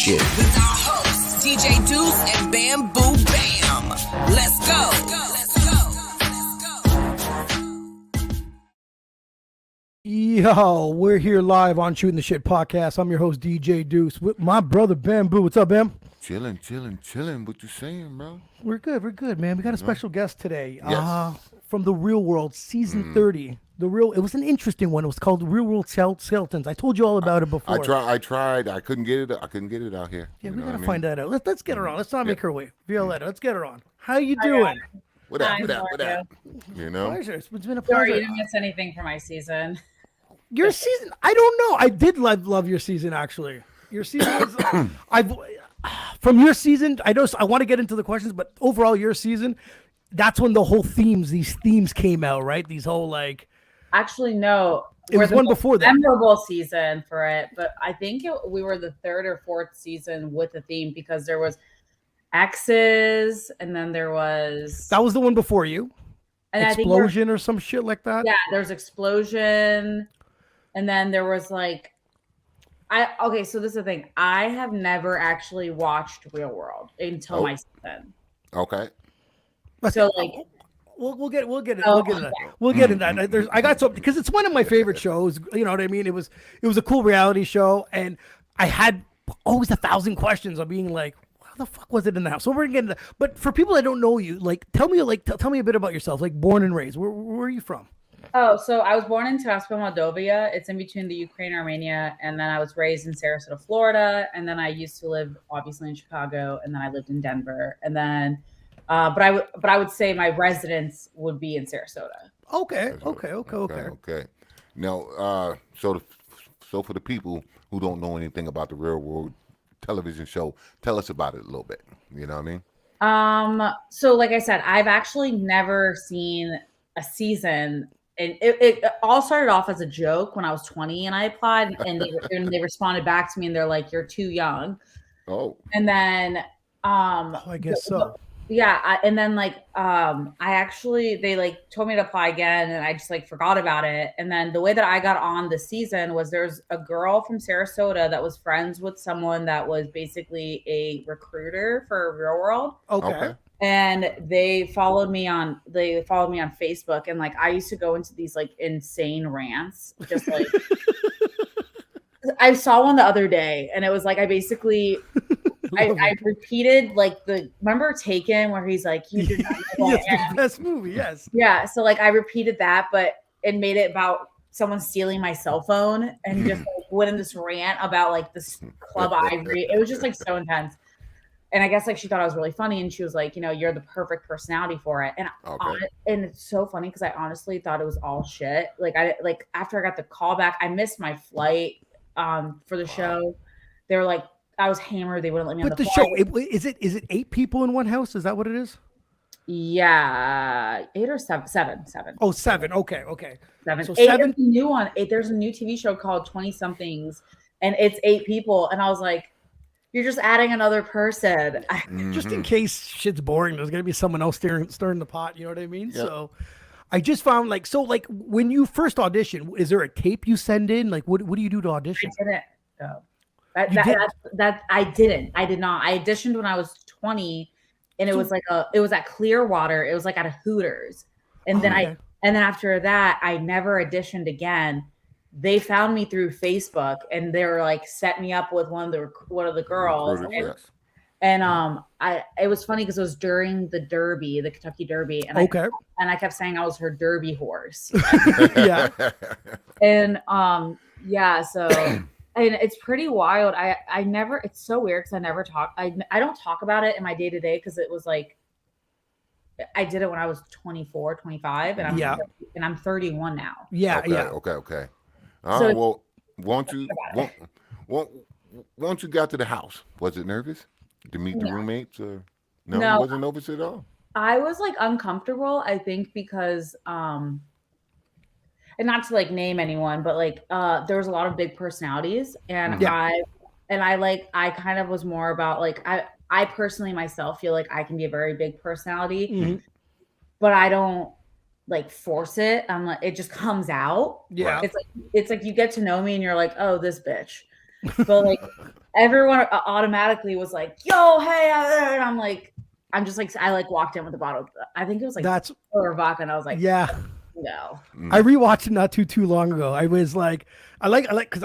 shit. With our hosts, DJ Duss and Bamboo Bam. Let's go. Yo, we're here live on Shooting the Shit podcast. I'm your host, DJ Duss, with my brother Bamboo. What's up, Bam? Chilling. What you saying, bro? We're good, man. We got a special guest today. Yes. From The Real World, season 30. It was an interesting one. It was called Real World Skeletons. I told you all about it before. I tried. I couldn't get it out here. Yeah, we gotta find that out. Let's get her on. Let's not make her wait. Violetta, let's get her on. How you doing? What up? You know? Pleasure. It's been a Sorry, pleasure. you didn't miss anything for my season. Your season, I don't know. I did love your season, actually. Your season was, from your season, I want to get into the questions, but overall, your season, that's when these themes came out, right? These whole Actually, no. It was one before that. Memorable season for it, but I think we were the third or fourth season with a theme because there was exes, and then there was that was the one before you. And Explosion or some shit like that. Yeah, there's Explosion. And then there was so this is the thing. I have never actually watched Real World until my season. Okay. So we'll get into that. We'll get into that. I got something because it's one of my favorite shows. You know what I mean? It was a cool reality show, and I had always 1,000 questions of being like, how the fuck was it in the house? So we're gonna get into that. But for people that don't know you, tell me a bit about yourself. Born and raised. Where are you from? Oh, so I was born in Tiraspol, Moldova. It's in between the Ukraine and Armenia. And then I was raised in Sarasota, Florida. And then I used to live obviously in Chicago. And then I lived in Denver. And then, but I would say my residence would be in Sarasota. Okay. Now, so for the people who don't know anything about the Real World television show, tell us about it a little bit. You know what I mean? So like I said, I've actually never seen a season. And it all started off as a joke when I was 20 and I applied and they responded back to me and they're like, you're too young. Oh. And then, I guess so. Yeah. And then they told me to apply again and I just forgot about it. And then the way that I got on the season was there's a girl from Sarasota that was friends with someone that was basically a recruiter for Real World. Okay. And they followed me on Facebook, and I used to go into these insane rants, just I saw one the other day, and it was I basically I repeated remember Taken where he's you did not know yes, the best movie, yes. Yeah, so I repeated that, but it made it about someone stealing my cell phone and just went in this rant about this Club Ivory. It was just so intense. And I guess she thought I was really funny, and she was like, you're the perfect personality for it. And and it's so funny because I honestly thought it was all shit. After I got the call back, I missed my flight for the show. They were I was hammered. They wouldn't let me on the flight. Show is it 8 people in one house? Is that what it is? Yeah, 8 or 7. 7. Oh, 7. Okay. 7. So 8 7. Is a new one. There's a new TV show called 20 Somethings, and it's 8 people. And I was like, you're just adding another person. Just in case shit's boring, there's gonna be someone else stirring the pot. You know what I mean? Yep. So, I just found when you first audition, is there a tape you send in? What do you do to audition? I didn't go. I didn't. I did not. I auditioned when I was 20, and it was at Clearwater. It was at a Hooters, and then after that, I never auditioned again. They found me through Facebook, and they were set me up with one of the girls. And it was funny because it was during the Derby, the Kentucky Derby, and I kept saying I was her Derby horse. Yeah. And so and it's pretty wild. I never. It's so weird because I never talk. I don't talk about it in my day to day because it was I did it when I was 24, 25, and I'm 31 now. Yeah. Okay. All right, well, once you got to the house, was it nervous to meet the roommates? Or no, it wasn't nervous at all. I was uncomfortable, I think, because and not to name anyone, but there was a lot of big personalities, and I kind of was more about I personally myself feel I can be a very big personality, but I don't force it. I'm it just comes out. Yeah. It's you get to know me and you're oh, this bitch. but like everyone automatically was like, "Yo, hey," and I'm like, I like walked in with a bottle. I think it was like That's or vodka, and I was like, yeah. no. I rewatched it not too long ago. I was like, I like because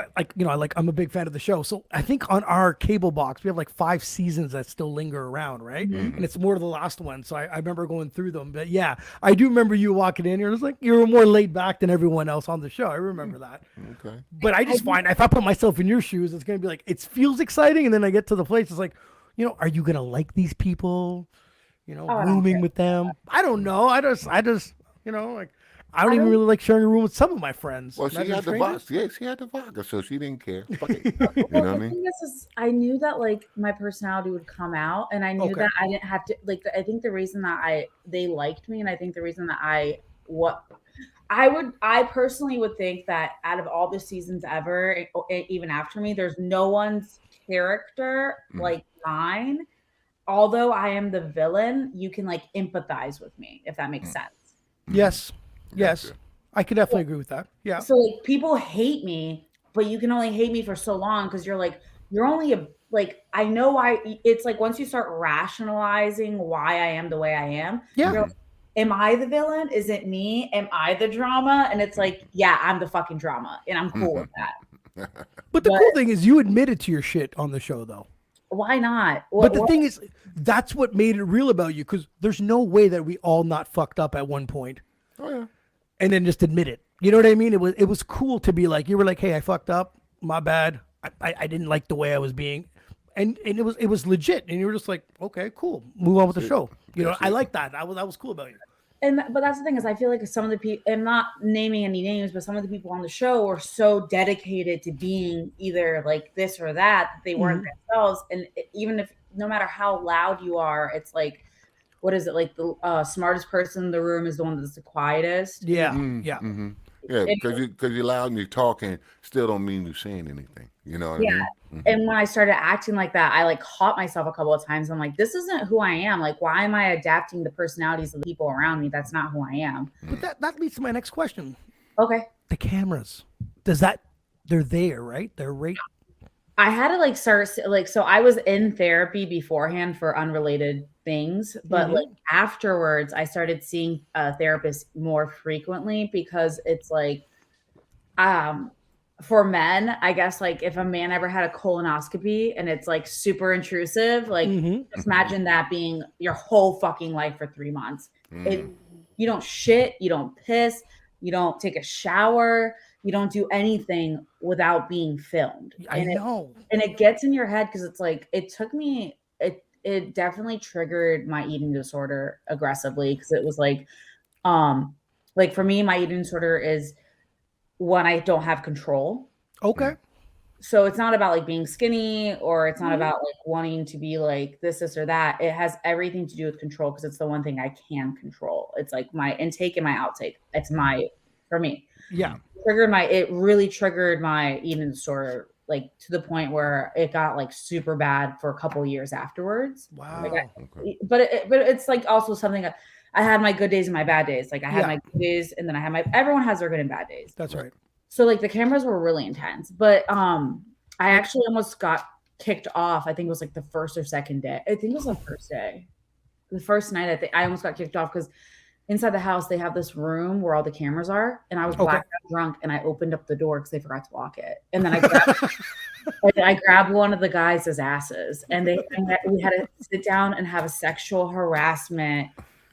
I'm a big fan of the show. So I think on our cable box we have like 5 seasons that still linger around, right? And it's more to the last one. So I remember going through them. But yeah, I do remember you walking in here. It was like you were more laid back than everyone else on the show. I remember that. Okay. But I just find if I put myself in your shoes, it's gonna be like it feels exciting, and then I get to the place, it's like, are you gonna like these people? Rooming with them. I don't know. I just like. I don't even really like sharing a room with some of my friends. Well, she had the vodka. Yeah, she had the vodka, so she didn't care. Fuck it. You know what I mean? I knew that like my personality would come out, and I knew that I didn't have to like. I think the reason that they liked me, and I think the reason that I personally would think that out of all the seasons ever, even after me, there's no one's character like mine. Although I am the villain, you can like empathize with me if that makes sense. Yes. Yes, I could definitely agree with that. Yeah. So like people hate me, but you can only hate me for so long because you're only I know why. It's like once you start rationalizing why I am the way I am. Yeah. You're like, am I the villain? Is it me? Am I the drama? And it's like, yeah, I'm the fucking drama, and I'm cool with that. But the cool thing is you admitted to your shit on the show, though. Why not? But the thing is, that's what made it real about you, because there's no way that we all not fucked up at one point. Oh yeah. And then just admit it. You know what I mean? It was cool to be like, you were like, hey, I fucked up. My bad. I didn't like the way I was being. And it was legit. And you were just like, okay, cool. Move on with the show. I like that. That was cool about you. But that's the thing is I feel like some of the people, and not naming any names, but some of the people on the show were so dedicated to being either like this or that they weren't themselves. And even if, no matter how loud you are, it's like, what is it, like the smartest person in the room is the one that's the quietest? Yeah. Yeah, because you're loud and you're talking still don't mean you're saying anything. You know what I mean? Mm-hmm. And when I started acting like that, I like caught myself a couple of times. I'm like, this isn't who I am. Like, why am I adapting the personalities of the people around me? That's not who I am. But that leads to my next question. Okay. The cameras. They're there, right? They're right. I had to like start like, so I was in therapy beforehand for unrelated things, but like afterwards I started seeing a therapist more frequently because it's like, for men, I guess like if a man ever had a colonoscopy and it's like super intrusive, like just imagine that being your whole fucking life for 3 months. You don't shit, you don't piss, you don't take a shower, you don't do anything without being filmed. I know. And it gets in your head because it's like, it definitely triggered my eating disorder aggressively because it was like for me, my eating disorder is when I don't have control. Okay. So it's not about like being skinny or it's not about like wanting to be like this or that. It has everything to do with control because it's the one thing I can control. It's like my intake and my outtake. It's for me. Yeah. It really triggered my eating disorder, like to the point where it got like super bad for a couple of years afterwards. Wow. Like but it's like also something I had my good days and my bad days. Like I had my good days and then I had everyone has their good and bad days. That's right. So like the cameras were really intense, but I actually almost got kicked off. I think it was like the first or second day. I think it was the first day. The first night, I think I almost got kicked off because inside the house they have this room where all the cameras are, and I was blacked out drunk, and I opened up the door because they forgot to lock it, and then I grabbed one of the guys' asses, and we had to sit down and have a sexual harassment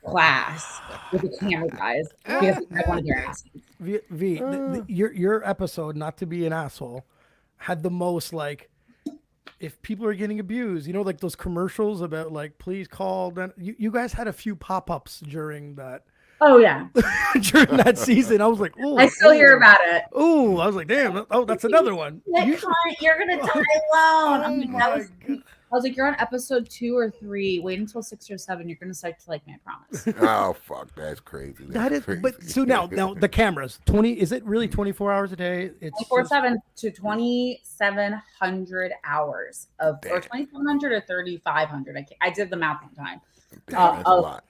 class with the camera guys because I wanted their asses. Your episode, not to be an asshole, had the most like, if people are getting abused, like those commercials about like, please call. Then you guys had a few pop-ups during that. Oh yeah, during that season, I was like, oh, I still hear about it. Oh, I was like, damn. Oh, that's another one. You're gonna die alone. I was like, you're on episode 2 or 3. Wait until 6 or 7. You're gonna start to like me, I promise. Oh fuck, that's crazy. That is crazy. But so now the cameras, 20, is it really 24 hours a day? It's 24/7 to 2,700 hours or 2,700 or 3,500. I did the math one time. That's a lot.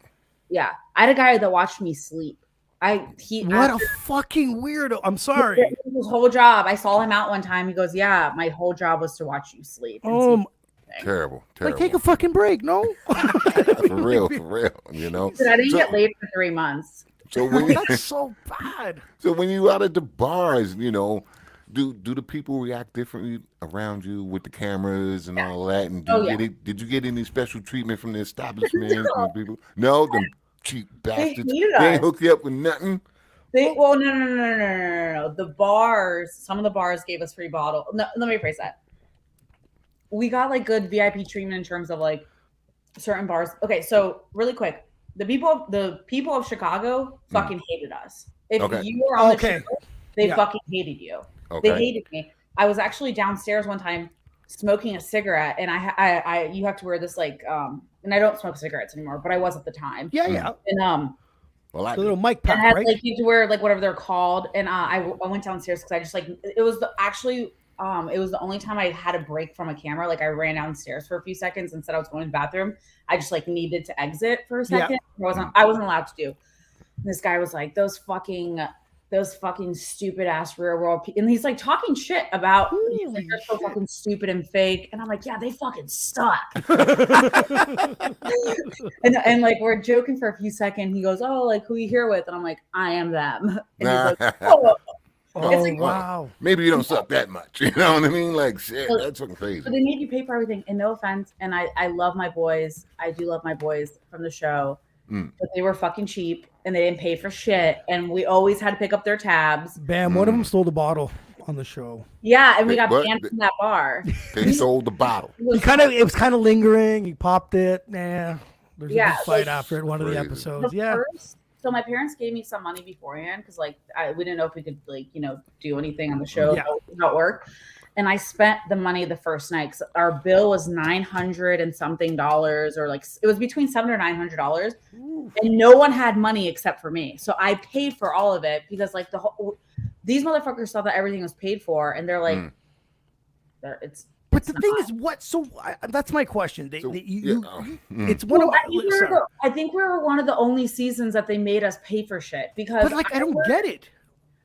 Yeah, I had a guy that watched me sleep. What a fucking weirdo. I'm sorry. his whole job. I saw him out one time. He goes, "Yeah, my whole job was to watch you sleep." And terrible. like take a fucking break, no? For real, you know. I didn't get laid for 3 months. So when That's so bad. So when you out at the bars, you know, do the people react differently around you with the cameras and all that? And did you get any special treatment from the establishment? From people? No, them cheap bastards. They ain't hook you up with nothing. No. The bars, some of the bars gave us free bottle. No, let me rephrase that. We got like good VIP treatment in terms of like certain bars. Okay, so really quick, the people of Chicago fucking hated us. If you were on the show, they fucking hated you. Okay. They hated me. I was actually downstairs one time smoking a cigarette, and I you have to wear this like and I don't smoke cigarettes anymore, but I was at the time. Yeah. And well, I the little mic pack, had, right? like you have to wear like whatever they're called, and I went downstairs because I just like it was the only time I had a break from a camera. Like I ran downstairs for a few seconds and said I was going to the bathroom. I just like needed to exit for a second. Yeah. I wasn't allowed to do. And this guy was like, those fucking stupid ass real world and he's like talking shit about like, they're so fucking stupid and fake. And I'm like, yeah, they fucking suck. and like we're joking for a few seconds. He goes, oh, like who you here with? And I'm like, I am them. And he's like, oh. Oh, like, wow. Maybe you don't suck that much. You know what I mean? Like, shit, that's fucking crazy. So they made you pay for everything. And no offense. And I love my boys. I do love my boys from the show. But they were fucking cheap and they didn't pay for shit. And we always had to pick up their tabs. Bam, one of them stole the bottle on the show. Yeah, and we got banned from that bar. They sold the bottle. It was kind of lingering. He popped it. There's a big fight after it, one of the episodes. So my parents gave me some money beforehand because like we didn't know if we could like do anything on the show, how it worked. And I spent the money the first night because our bill was $900 and something, or like it was between $700 or $900, and no one had money except for me. So I paid for all of it because like these motherfuckers thought that everything was paid for, and they're like, it's. But the thing is, what? So that's my question. It's one of. I think we were one of the only seasons that they made us pay for shit because. But like, I don't get it.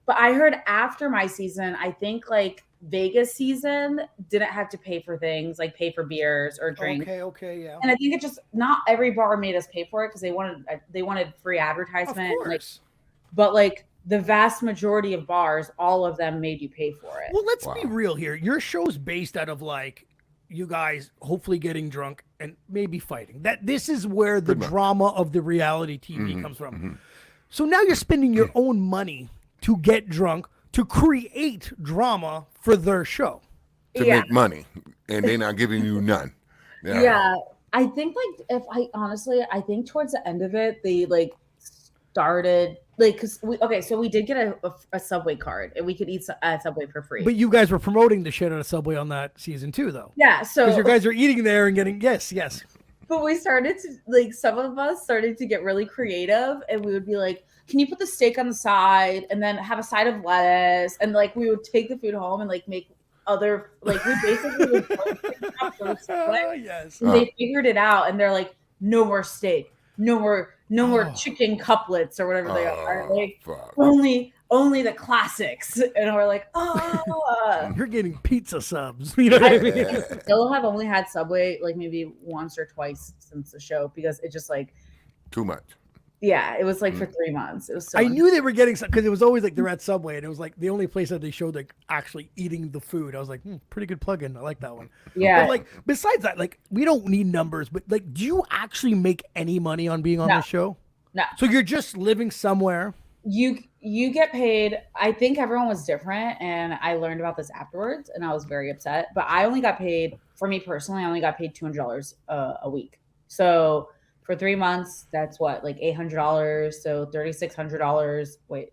But I heard after my season, I think like Vegas season didn't have to pay for things like pay for beers or drinks. Okay, yeah. And I think it just not every bar made us pay for it because they wanted free advertisement. Of course. But like the vast majority of bars, all of them made you pay for it. Well, let's be real here. Your show's based out of like you guys hopefully getting drunk and maybe fighting. This is where the drama of the reality TV comes from. Mm-hmm. So now you're spending your own money to get drunk, to create drama for their show. To make money, and they're not giving you none. Yeah. I think like I think towards the end of it, they like started like because we did get a Subway card and we could eat at Subway for free. But you guys were promoting the shit out of Subway on that season too, though. Yeah, so because you guys are eating there and getting yes. But we started to like some of us started to get really creative, and we would be like, can you put the steak on the side and then have a side of lettuce? And like we would take the food home and like make other like we basically would yes. They figured it out and they're like, no more steak, no more chicken couplets or whatever they are. Like only the classics. And we're like, you're getting pizza subs. You know what I mean? Still have only had Subway like maybe once or twice since the show because it just like too much. Yeah, it was like for 3 months. It was. So I knew they were getting some because it was always like they're at Subway, and it was like the only place that they showed like actually eating the food. I was like, pretty good plug-in. I like that one. Yeah. But like besides that, like we don't need numbers, but like, do you actually make any money on being on the show? No. So you're just living somewhere. You get paid. I think everyone was different, and I learned about this afterwards, and I was very upset. But I only got paid for me personally. I only got paid $200 a week. So. For 3 months, that's what, like $800. So $3,600. Wait,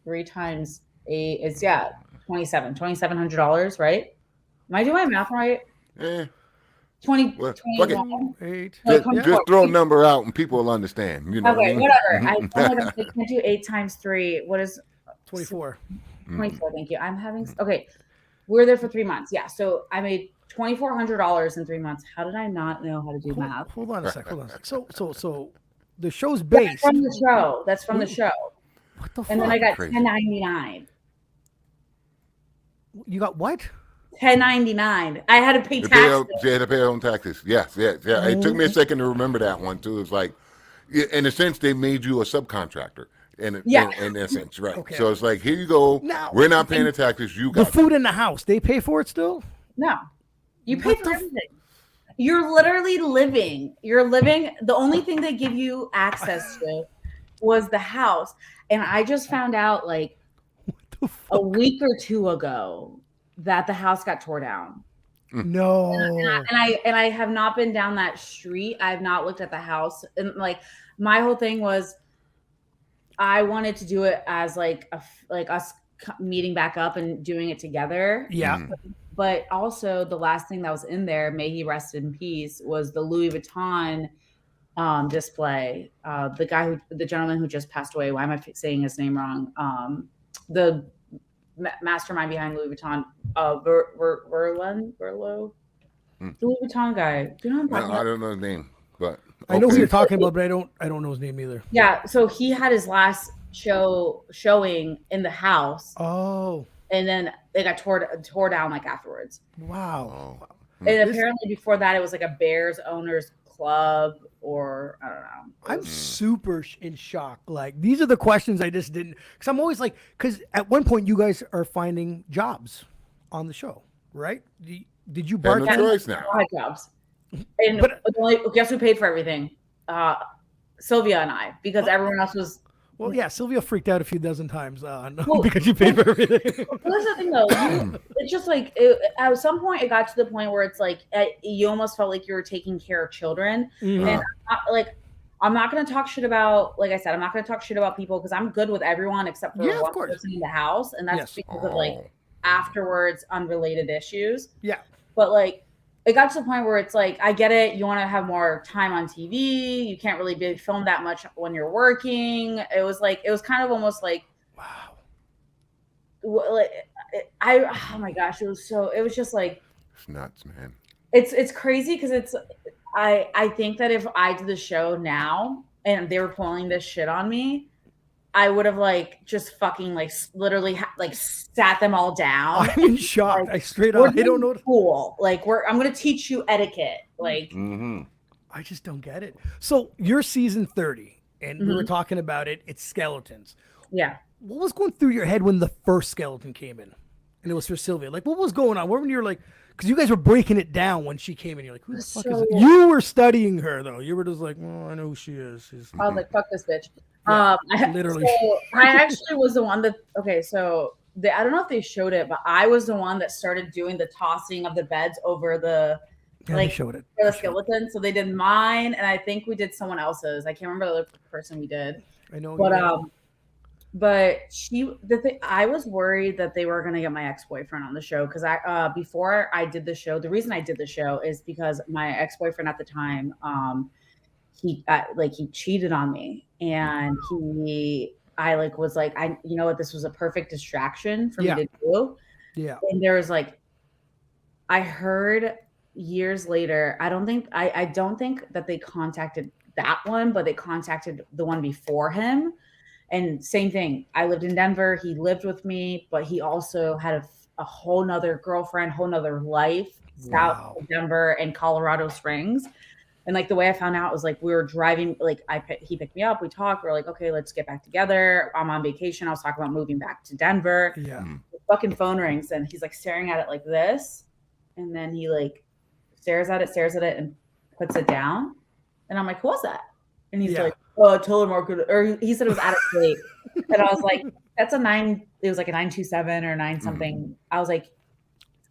3 times 8 is $2,700, right? Am I doing my math right? 20. Well, 8. Just throw a number out and people will understand. You know. Okay, whatever. I can do 8 times 3. What is 24? 24. Thank you. I'm having. Okay, we were there for 3 months. Yeah, so I made $2,400 in 3 months. How did I not know how to do math? Hold on a sec. So the show's based. That's from the show. That's from the show. What the fuck? And then I got $10.99. You got what? 1099. I had to pay taxes. They had to pay their own taxes. Yes. It took me a second to remember that one too. It's like, in a sense, they made you a subcontractor. In a sense, right? Okay. So it's like, here you go. Now, we're not paying the taxes. You got the food in the house. They pay for it still? No, you pay for everything. You're literally living. You're living. The only thing they give you access to was the house, and I just found out like a week or two ago that the house got tore down. No. And I have not been down that street. I have not looked at the house, and like my whole thing was, I wanted to do it as like us meeting back up and doing it together. Yeah. But also the last thing that was in there, may he rest in peace, was the Louis Vuitton display. The gentleman who just passed away. Why am I saying his name wrong? The mastermind behind Louis Vuitton, Verlo, the Louis Vuitton guy. Do you know what I'm talking about? I don't know his name, but I know who you're talking about, but I don't know his name either. Yeah, so he had his last showing in the house. Oh. And then they got tore down like afterwards. Wow. And apparently before that, it was like a Bears owners club, or I don't know. I'm super in shock. Like, these are the questions I just didn't, because I'm always like, because at one point you guys are finding jobs on the show, right? Did you bartend? No choice now. I had jobs. And guess who paid for everything? Sylvia and I, because everyone else was. Well, yeah, Sylvia freaked out a few dozen times because you paid for everything. Well, that's the thing, though. It's just like at some point, it got to the point where it's like you almost felt like you were taking care of children. Mm-hmm. And I'm not going to talk shit about, like I said, I'm not going to talk shit about people because I'm good with everyone except for one person in the house, and that's because of like afterwards unrelated issues. Yeah, but like. It got to the point where it's like, I get it. You want to have more time on TV. You can't really be filmed that much when you're working. It was kind of almost like, wow. Oh my gosh. It was just like, it's nuts, man. It's crazy. Cause I think that if I did the show now and they were pulling this shit on me, I would have just fucking literally sat them all down. I'm in shock. I straight up. I don't know. Cool. I'm going to teach you etiquette. I just don't get it. So you're season 30 and we were talking about it. It's skeletons. Yeah. What was going through your head when the first skeleton came in and it was for Sylvia? Like, what was going on? When you were like, because you guys were breaking it down when she came in. You're like, who the fuck is it? You were studying her though. You were just like, oh, I know who she is. I was like, fuck this bitch. Yeah, literally. So I actually was the one that. Okay, so I don't know if they showed it, but I was the one that started doing the tossing of the beds over the they showed it for the skeleton. So they did mine, and I think we did someone else's. I can't remember the other person we did. I know, but I was worried that they were gonna get my ex-boyfriend on the show because before I did the show, the reason I did the show is because my ex-boyfriend at the time, he cheated on me, and I was like, you know what, this was a perfect distraction for me to do. Yeah. And there was I heard years later, I don't think that they contacted that one, but they contacted the one before him. And same thing. I lived in Denver. He lived with me, but he also had a whole nother girlfriend, whole nother life south of Denver and Colorado Springs. And the way I found out was we were driving, he picked me up, we talked, we're like, okay, let's get back together. I'm on vacation. I was talking about moving back to Denver. Yeah. The fucking phone rings and he's staring at it like this. And then he stares at it and puts it down. And I'm like, who was that? And he's like, oh, telemarketer. Or he said it was out of state. And I was like, that's a 9. It was a 927 or 9 something. I was like,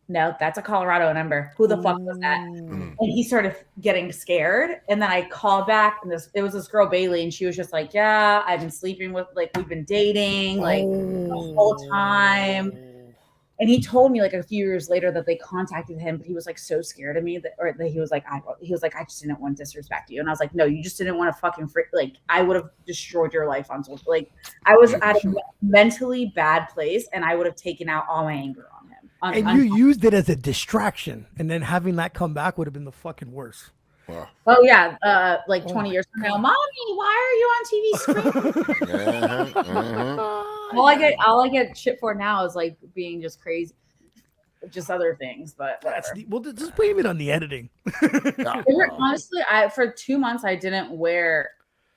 no, that's a Colorado number. Who the fuck was that? And he started getting scared. And then I called back and it was this girl, Bailey. And she was just like, yeah, I've been sleeping with, we've been dating the whole time. And he told me a few years later that they contacted him, but he was so scared of me that he was like, I just didn't want to disrespect you. And I was like, no, you just didn't want to fucking I would have destroyed your life on social. I was at a mentally bad place and I would have taken out all my anger on him. And you used it as a distraction, and then having that come back would have been the fucking worst. Wow. Oh yeah, 20 years from now, mommy, why are you on TV screen? All I get shit for now is being just crazy. just other things, but well, just blame it on the editing. Honestly, for 2 months I didn't wear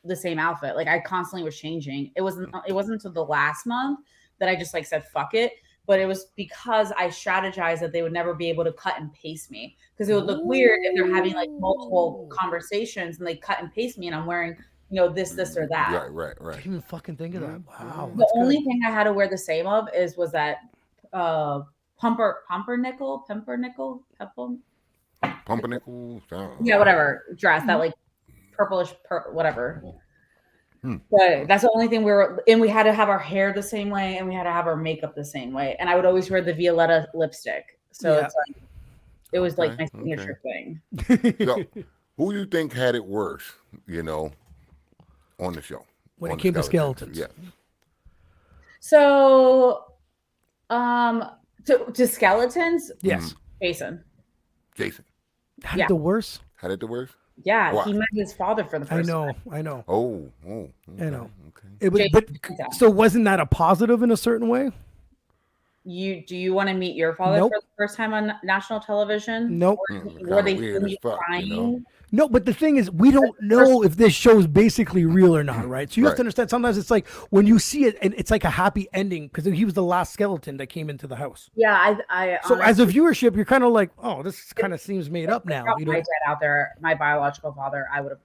the same outfit. Like I constantly was changing. It wasn't until the last month that I just like said fuck it. But it was because I strategized that they would never be able to cut and paste me because it would look weird if they're having like multiple conversations and they cut and paste me and I'm wearing, this or that. Right. I didn't even fucking think of that. Wow. The only thing I had to wear the same of was that pumpernickel. Yeah, whatever dress that like purplish whatever. But that's the only thing we had to have our hair the same way and we had to have our makeup the same way. And I would always wear the Violetta lipstick. So it's like, it was like my signature thing. So, who you think had it worse, on the show? When it came to skeletons. Yeah. So, to skeletons? Yes. Jason. Had it the worst? Had it the worst? Yeah, Wow. He met his father for the first time. I know. Oh. Okay. I know. Okay. It was, so wasn't that a positive in a certain way? Do you want to meet your father for the first time on national television? Nope. Were they crying? No, but the thing is, we don't know if this show is basically real or not, right? So you have to understand, sometimes it's like when you see it, and it's like a happy ending because he was the last skeleton that came into the house. Yeah, so as a viewership, you're kind of like, oh, this kind of seems made up now. My dad out there, my biological father, I would have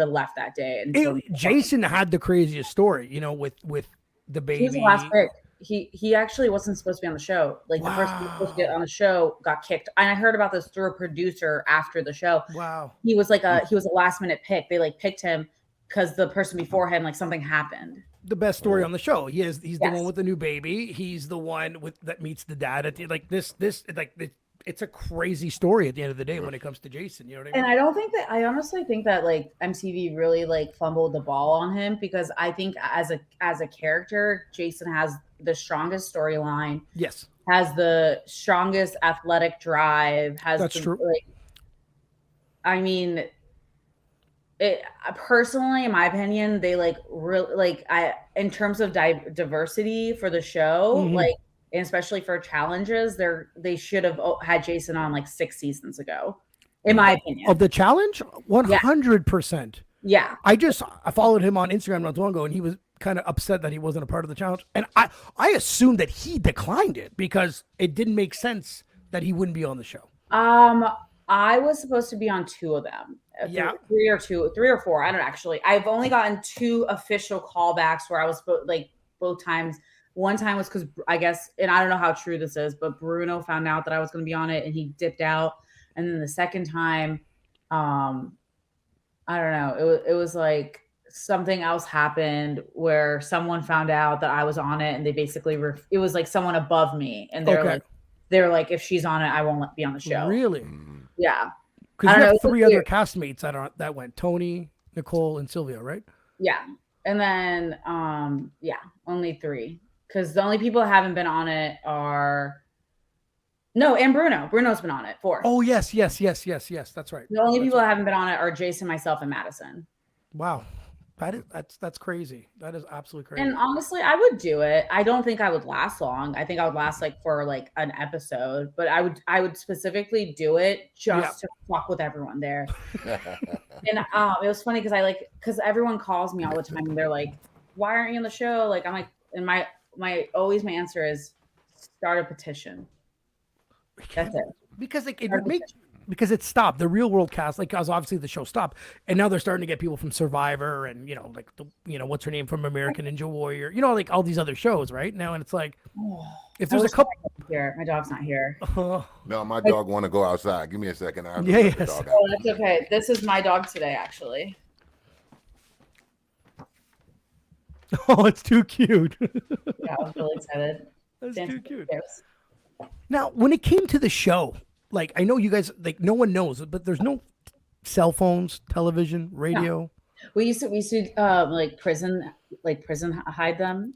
left that day. Jason had the craziest story, with the baby. He was the last pick. He actually wasn't supposed to be on the show. Like the person who was supposed to get on the show got kicked. And I heard about this through a producer after the show. Wow. He was a last minute pick. They picked him because the person before him, something happened. The best story on the show. He's the one with the new baby. He's the one that meets the dad at the it's a crazy story at the end of the day when it comes to Jason. You know what I mean? And I honestly think that MTV really fumbled the ball on him because I think as a character, Jason has the strongest storyline. Yes. Has the strongest athletic drive. That's true. I mean, it personally, in my opinion, they really in terms of diversity for the show, and especially for challenges, they should have had Jason on 6 seasons ago, in my opinion. Of the challenge, 100%. Yeah. I followed him on Instagram not too long ago, and he was kind of upset that he wasn't a part of the challenge. And I assumed that he declined it because it didn't make sense that he wouldn't be on the show. I was supposed to be on 2 of them. Yeah. 3 or 4. I don't actually. I've only gotten 2 official callbacks where I was both times. One time was because I guess, and I don't know how true this is, but Bruno found out that I was going to be on it and he dipped out. And then the second time, I don't know. It was something else happened where someone found out that I was on it and they basically it was someone above me and they're like, if she's on it, I won't be on the show. Really? Yeah. Because you have 3 other castmates that went: Tony, Nicole, and Sylvia, right? Yeah. And then, only 3. Because the only people that haven't been on it are and Bruno. Bruno's been on it 4. Oh, yes. That's right. The only people that haven't been on it are Jason, myself, and Madison. Wow. That's crazy. That is absolutely crazy. And honestly, I would do it. I don't think I would last long. I think I would last for an episode, but I would specifically do it just to fuck with everyone there. And it was funny because everyone calls me all the time and they're like, why aren't you on the show? I'm like, and my answer is start a petition. That's it. Because it would make because it stopped. The Real World cast, because obviously the show stopped, and now they're starting to get people from Survivor and what's her name from American Ninja Warrior, all these other shows right now, and it's if there's a couple here, my dog's not here. No, my dog want to go outside. Give me a second. Yes. Oh, that's okay. This is my dog today, actually. Oh, it's too cute. Yeah, I was really excited. That's too cute. Now, when it came to the show, I know you guys, no one knows, but there's no cell phones, television, radio. No. We used to prison hide them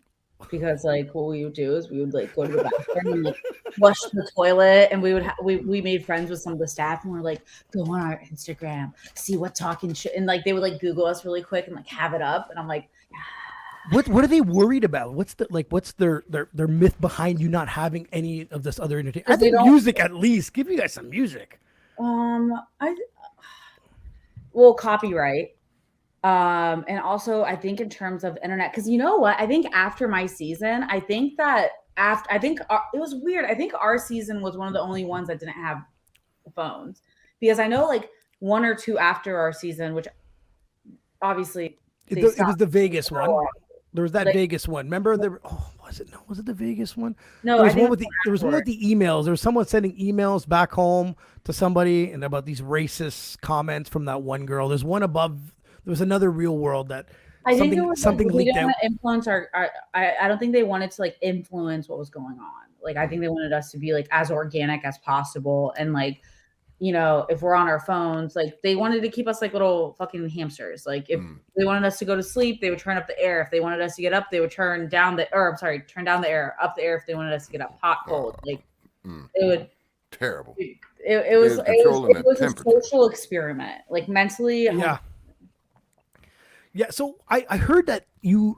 because what we would do is we would go to the bathroom and flush the toilet, and we made friends with some of the staff, and we're go on our Instagram, see what talking shit, and they would Google us really quick and have it up, and I'm like, What are they worried about? What's their myth behind you not having any of this other entertainment? I think music, at least. Give you guys some music. Copyright. And also I think in terms of internet, because you know what? I think after my season, it was weird. I think our season was one of the only ones that didn't have phones, because I know like one or two after our season, which obviously it was the Vegas one. There was that Vegas one. Remember was it? No, was it the Vegas one? No, there was one with the emails. There was someone sending emails back home to somebody and about these racist comments from that one girl. There's one above. There was another Real World that I think something leaked out. Influence I don't think they wanted to like influence what was going on. Like I think they wanted us to be like as organic as possible, and like, you know, if we're on our phones, like they wanted to keep us like little fucking hamsters. Like if they wanted us to go to sleep, they would turn up the air. If they wanted us to get up, they would turn down the air, up the air if they wanted us to get up, hot, cold. Like it would terrible. It was a social experiment, like mentally. Yeah. Yeah, so I heard that you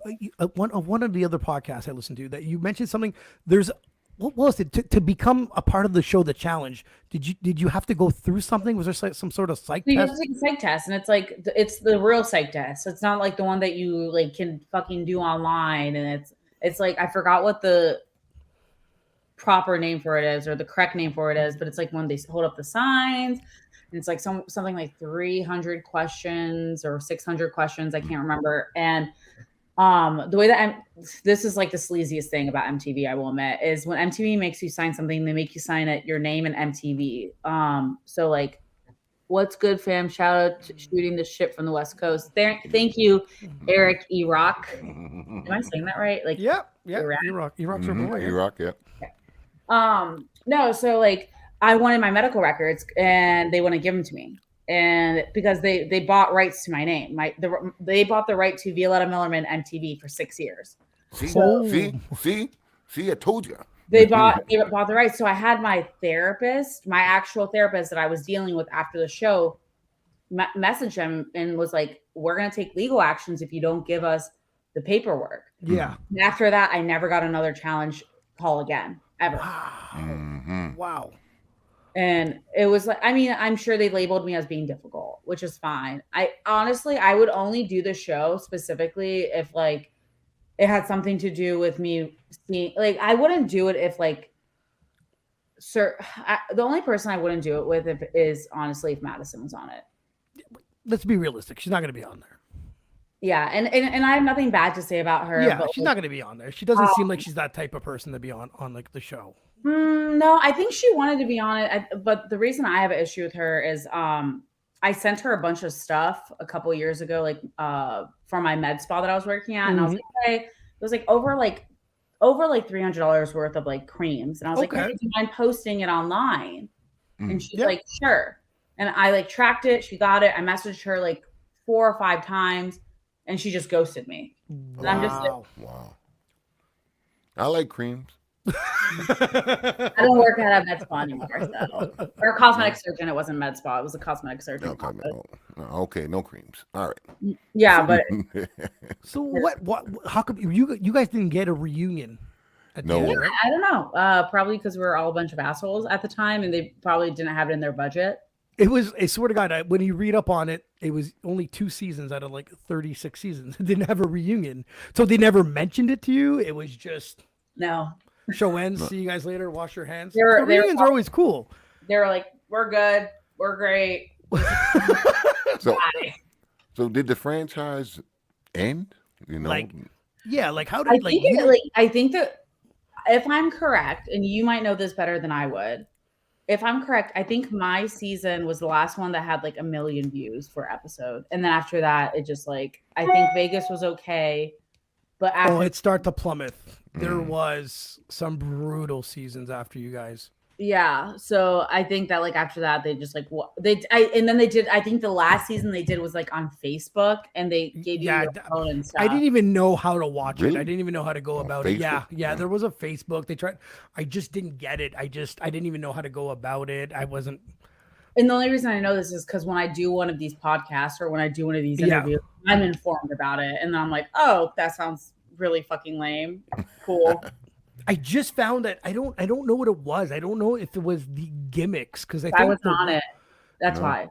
one of the other podcasts I listened to, that you mentioned something. There's what was it to become a part of the show, The Challenge? Did you have to go through something? Was there some sort of psych test? You have to take a psych test, and it's the real psych test. It's not like the one that you like can fucking do online, and it's like I forgot what the proper name for it is, or the correct name for it is, but it's like when they hold up the signs. And it's like something like 300 questions or 600 questions. I can't remember. And the way that this is like the sleaziest thing about MTV, I will admit, is when MTV makes you sign something, they make you sign it, your name and MTV. So like, what's good, fam? Shout out to shooting the ship from the West Coast. Thank you, Eric Erock. Am I saying that right? Like, yeah, Erock's your boy. Erock, yeah. No, so like, I wanted my medical records and they wouldn't give them to me. And because they bought rights to my name, they bought the right to Violetta Milerman MTV for 6 years. See, I told you. They bought the rights. So I had my therapist, my actual therapist that I was dealing with after the show, message him and was like, we're going to take legal actions if you don't give us the paperwork. Yeah. And after that, I never got another challenge call again, ever. Wow. And it was like, I mean, I'm sure they labeled me as being difficult, which is fine. I would only do the show specifically if like it had something to do with me seeing, like, I wouldn't do it if like, the only person I wouldn't do it with is honestly if Madison was on it. Let's be realistic. She's not going to be on there. Yeah. And I have nothing bad to say about her. Yeah, she's not going to be on there. She doesn't seem like she's that type of person to be on like the show. No, I think she wanted to be on it. But the reason I have an issue with her is I sent her a bunch of stuff a couple of years ago, like for my med spa that I was working at. And I was like, hey, it was like over $300 worth of like creams. And I was like, hey, do you mind posting it online? And she's like, sure. And I like tracked it. She got it. I messaged her like 4 or 5 times and she just ghosted me. And I'm just like, wow. I like creams. I don't work at a med spa anymore. So. Or a cosmetic surgeon. It wasn't med spa. It was a cosmetic surgeon. Okay, no creams. All right. Yeah, but so what? How come you guys didn't get a reunion? No, right? I don't know. Probably because we were all a bunch of assholes at the time, and they probably didn't have it in their budget. It was. I swear to God, when you read up on it, it was only 2 seasons out of like 36 seasons. It didn't have a reunion, so they never mentioned it to you. It was just no. Show ends. See you guys later. Wash your hands. Reunions are always cool. They were like, "We're good. We're great." So did the franchise end? You know, like how did I think that if I'm correct, and you might know this better than I would, if I'm correct, I think my season was the last one that had like 1 million views per episode, and then after that, it just like I think Vegas was okay, but after it started to plummet. There was some brutal seasons after you guys. Yeah, so I think that like after that they just like I think the last season they did was like on Facebook and they gave you your phone and stuff. I didn't even know how to watch it. I didn't even know how to go about it. Yeah, there was a Facebook. They tried. I just didn't get it. I didn't even know how to go about it. I wasn't. And the only reason I know this is because when I do one of these podcasts or when I do one of these interviews, I'm informed about it, and then I'm like, oh, that sounds really fucking lame. Cool. I just found that I don't know what it was. I don't know if it was the gimmicks because I was on it. That's why.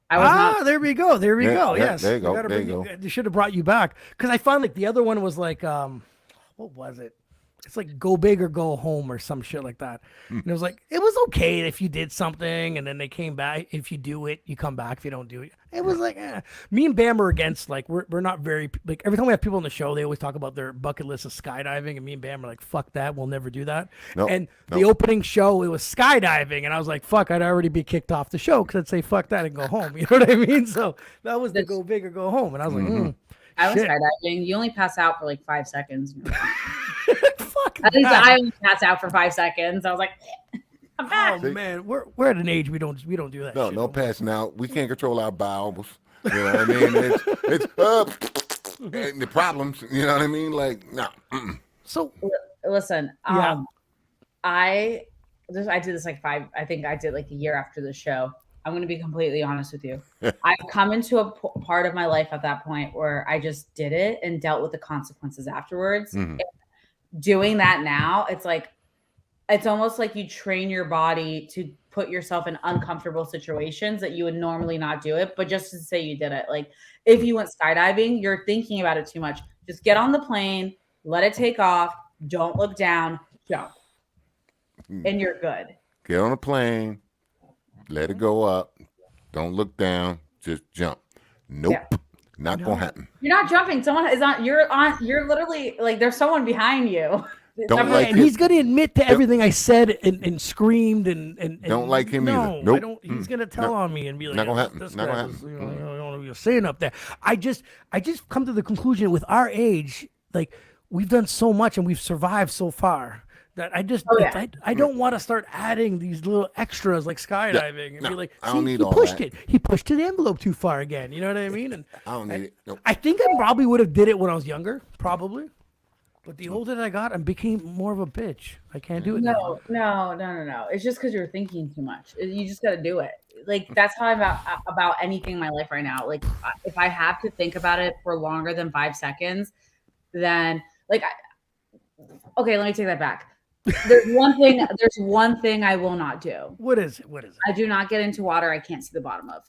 I was not. There we go. There we go. Yeah, Yes. there you go. There you go. They should have brought you back because I found like the other one was like what was it? It's like go big or go home or some shit like that. And it was like, it was okay if you did something and then they came back. If you do it, you come back. If you don't do it, it was like, me and Bam are against, like, we're not very, like, every time we have people on the show, they always talk about their bucket list of skydiving. And me and Bam are like, fuck that. We'll never do that. The opening show, it was skydiving. And I was like, fuck, I'd already be kicked off the show because I'd say, fuck that and go home. You know what I mean? So that was the go big or go home. And I was like, I was skydiving. You only pass out for like 5 seconds. Fuck At least I only pass out for 5 seconds. I was like, I'm back. Oh man, we're at an age we don't do that. No passing out. We can't control our bowels. You know what I mean? It's and the problems. You know what I mean? Like no. So listen, I did this like I think I did like a year after the show. I'm going to be completely honest with you. I've come into a part of my life at that point where I just did it and dealt with the consequences afterwards. Doing that now, it's like, it's almost like you train your body to put yourself in uncomfortable situations that you would normally not do it, but just to say you did it. Like if you went skydiving, you're thinking about it too much. Just get on the plane, let it take off, don't look down, jump, and you're good. Get on a plane, let it go up, don't look down, just jump. Nope. Yeah. Not gonna happen. You're not jumping. Someone is on. You're literally like there's someone behind you. And he's gonna admit to everything I said and screamed and don't like him either. Nope. I don't. He's gonna tell on me and be like, not gonna happen. Not gonna happen. You know what you're saying up there. I just come to the conclusion with our age, like we've done so much and we've survived so far. That I don't want to start adding these little extras like skydiving and be like, I don't need he all pushed that. it. He pushed to the envelope too far again. You know what I mean? And I don't need it. Nope. I think I probably would have did it when I was younger, probably. But the older that I got, I became more of a bitch. I can't do it. No. It's just because you're thinking too much. You just got to do it. Like that's how I'm about anything in my life right now. Like if I have to think about it for longer than 5 seconds, then like, okay, let me take that back. There's one thing I will not do. What is it? I do not get into water I can't see the bottom of.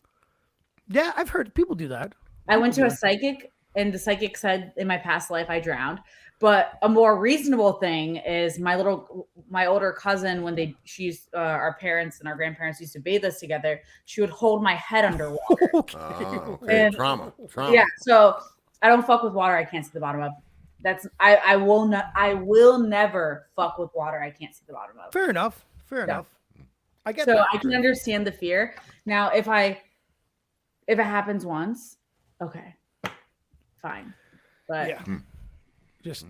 Yeah, I've heard people do that. I went to a psychic and the psychic said in my past life I drowned. But a more reasonable thing is my older cousin, when our parents and our grandparents used to bathe us together, she would hold my head underwater. Okay. Trauma. Yeah. So I don't fuck with water I can't see the bottom of. I will never fuck with water I can't see the bottom of. Fair enough. I get so that. I can understand the fear. Now if it happens once, okay, fine. But yeah. Just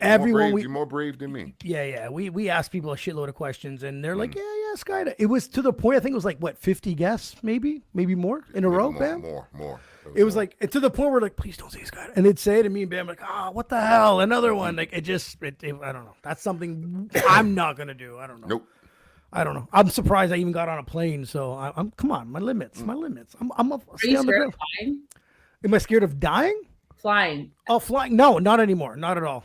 everyone. You're more brave than me. Yeah. We asked people a shitload of questions, and they're like, "Yeah, Skydive." It was to the point. I think it was like what 50 guests, maybe more in a row. Bam. More. It was like to the point where like, please don't say Skydive, and they'd say it to me, and Bam, like, "Oh, what the hell? Another one." Like it I don't know. That's something I'm not gonna do. I don't know. Nope. I don't know. I'm surprised I even got on a plane. So I'm come on, my limits. I'm Are you scared of flying? Am I scared of dying? Flying. Oh, flying? No, not anymore. Not at all.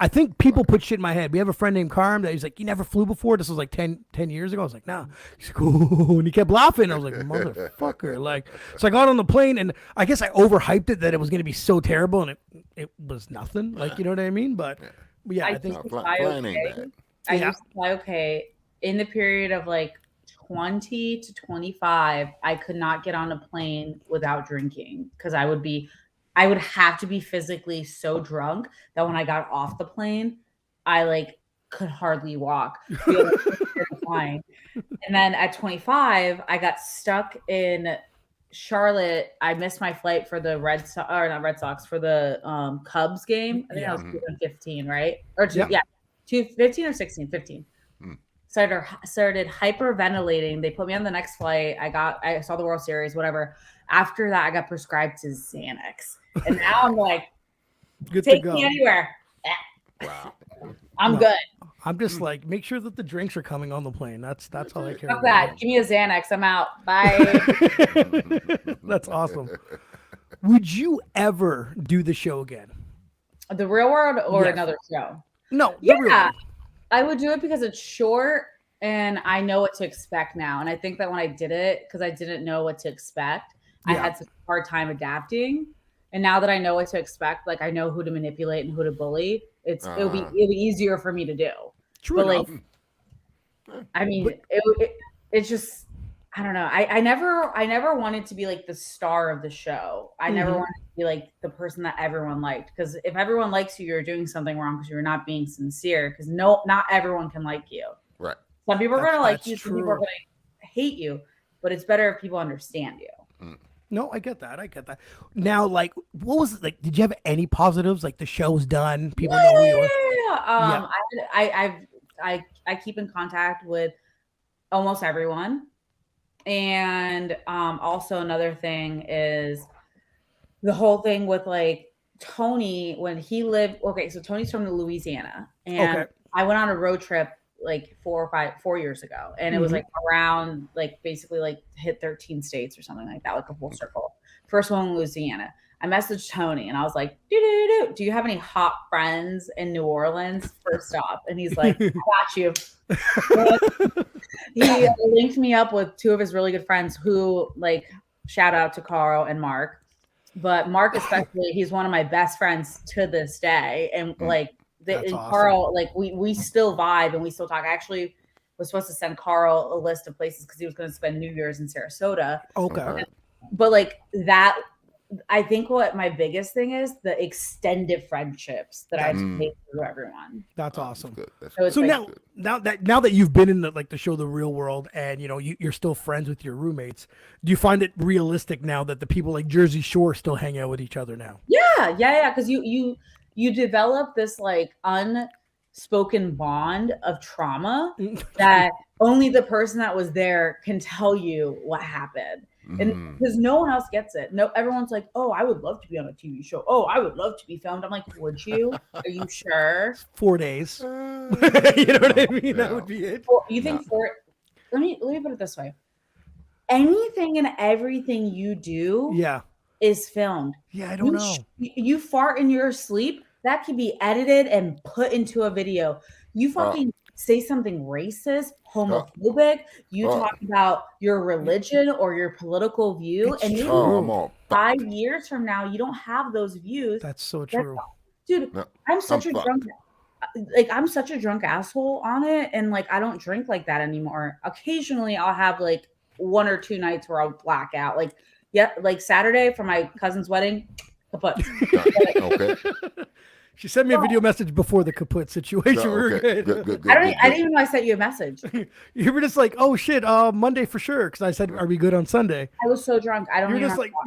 I think people put shit in my head. We have a friend named Carm that he's like, you never flew before? This was like 10 years ago. I was like, nah. He's like, ooh, and he kept laughing. I was like, motherfucker. Like, so I got on the plane and I guess I overhyped it that it was going to be so terrible and it was nothing. Like, you know what I mean? But yeah, I think flying ain't bad. I used to fly okay. In the period of like 20 to 25, I could not get on a plane without drinking because I would have to be physically so drunk that when I got off the plane, I like could hardly walk. Flying. And then at 25, I got stuck in Charlotte. I missed my flight for the for the Cubs game. I think I was 15, right? Or 15 or 16, 15. Started hyperventilating. They put me on the next flight. I saw the World Series, whatever. After that, I got prescribed to Xanax. And now I'm like, take me anywhere. Wow. I'm good. I'm just like, make sure that the drinks are coming on the plane. That's all I care about. That. Give me a Xanax. I'm out. Bye. That's awesome. Would you ever do the show again? The Real World or Yes. another show? No, the Real World. I would do it because it's short and I know what to expect now. And I think that when I did it, because I didn't know what to expect, I had such a hard time adapting. And now that I know what to expect, like I know who to manipulate and who to bully, it'll be easier for me to do. True enough. Like, I mean, it's just, I don't know. I never wanted to be like the star of the show. I never wanted to be like the person that everyone liked. Because if everyone likes you, you're doing something wrong because you're not being sincere. Because not everyone can like you. Right. Some people are going to like you. True. Some people are going to hate you. But it's better if people understand you. No, I get that. Now, like, what was it like? Did you have any positives? Like the show's done. People know who you are. I keep in contact with almost everyone. And also another thing is the whole thing with like Tony when he lived. Okay, so Tony's from Louisiana, and I went on a road trip like 4 years ago, and it was like around like basically like hit 13 states or something like that, like a full circle. First one in Louisiana. I messaged Tony and I was like, do you have any hot friends in New Orleans? First off, and he's like, I got you. He linked me up with two of his really good friends who, like, shout out to Carl and Mark. But Mark especially, he's one of my best friends to this day. And like awesome. Carl, like we still vibe and we still talk. I actually was supposed to send Carl a list of places because he was going to spend New Year's in Sarasota. Okay. But like that, I think what my biggest thing is the extended friendships that I've made through everyone. That's awesome. So like, now that you've been in the show The Real World and you're still friends with your roommates, do you find it realistic now that the people like Jersey Shore still hang out with each other now? Yeah. Because you develop this like unspoken bond of trauma that only the person that was there can tell you what happened. And because no one else gets it. No, everyone's like, oh, I would love to be on a TV show. Oh, I would love to be filmed. I'm like, would you? Are you sure? 4 days. You know what I mean? That would be it. Well, you think let me put it this way. Anything and everything you do is filmed. Yeah, I don't know. You fart in your sleep, that can be edited and put into a video. You fucking say something racist, homophobic, you talk about your religion or your political view, and maybe 5 years from now, you don't have those views. That's so true. Dude, I'm such a drunk asshole on it, and like I don't drink like that anymore. Occasionally I'll have like 1 or 2 nights where I'll black out. Like like Saturday for my cousin's wedding, kaput. Okay. She sent me a video message before the kaput situation. No, okay. Good, I didn't even know I sent you a message. You were just like, oh shit, Monday for sure. Because I said, are we good on Sunday? I was so drunk.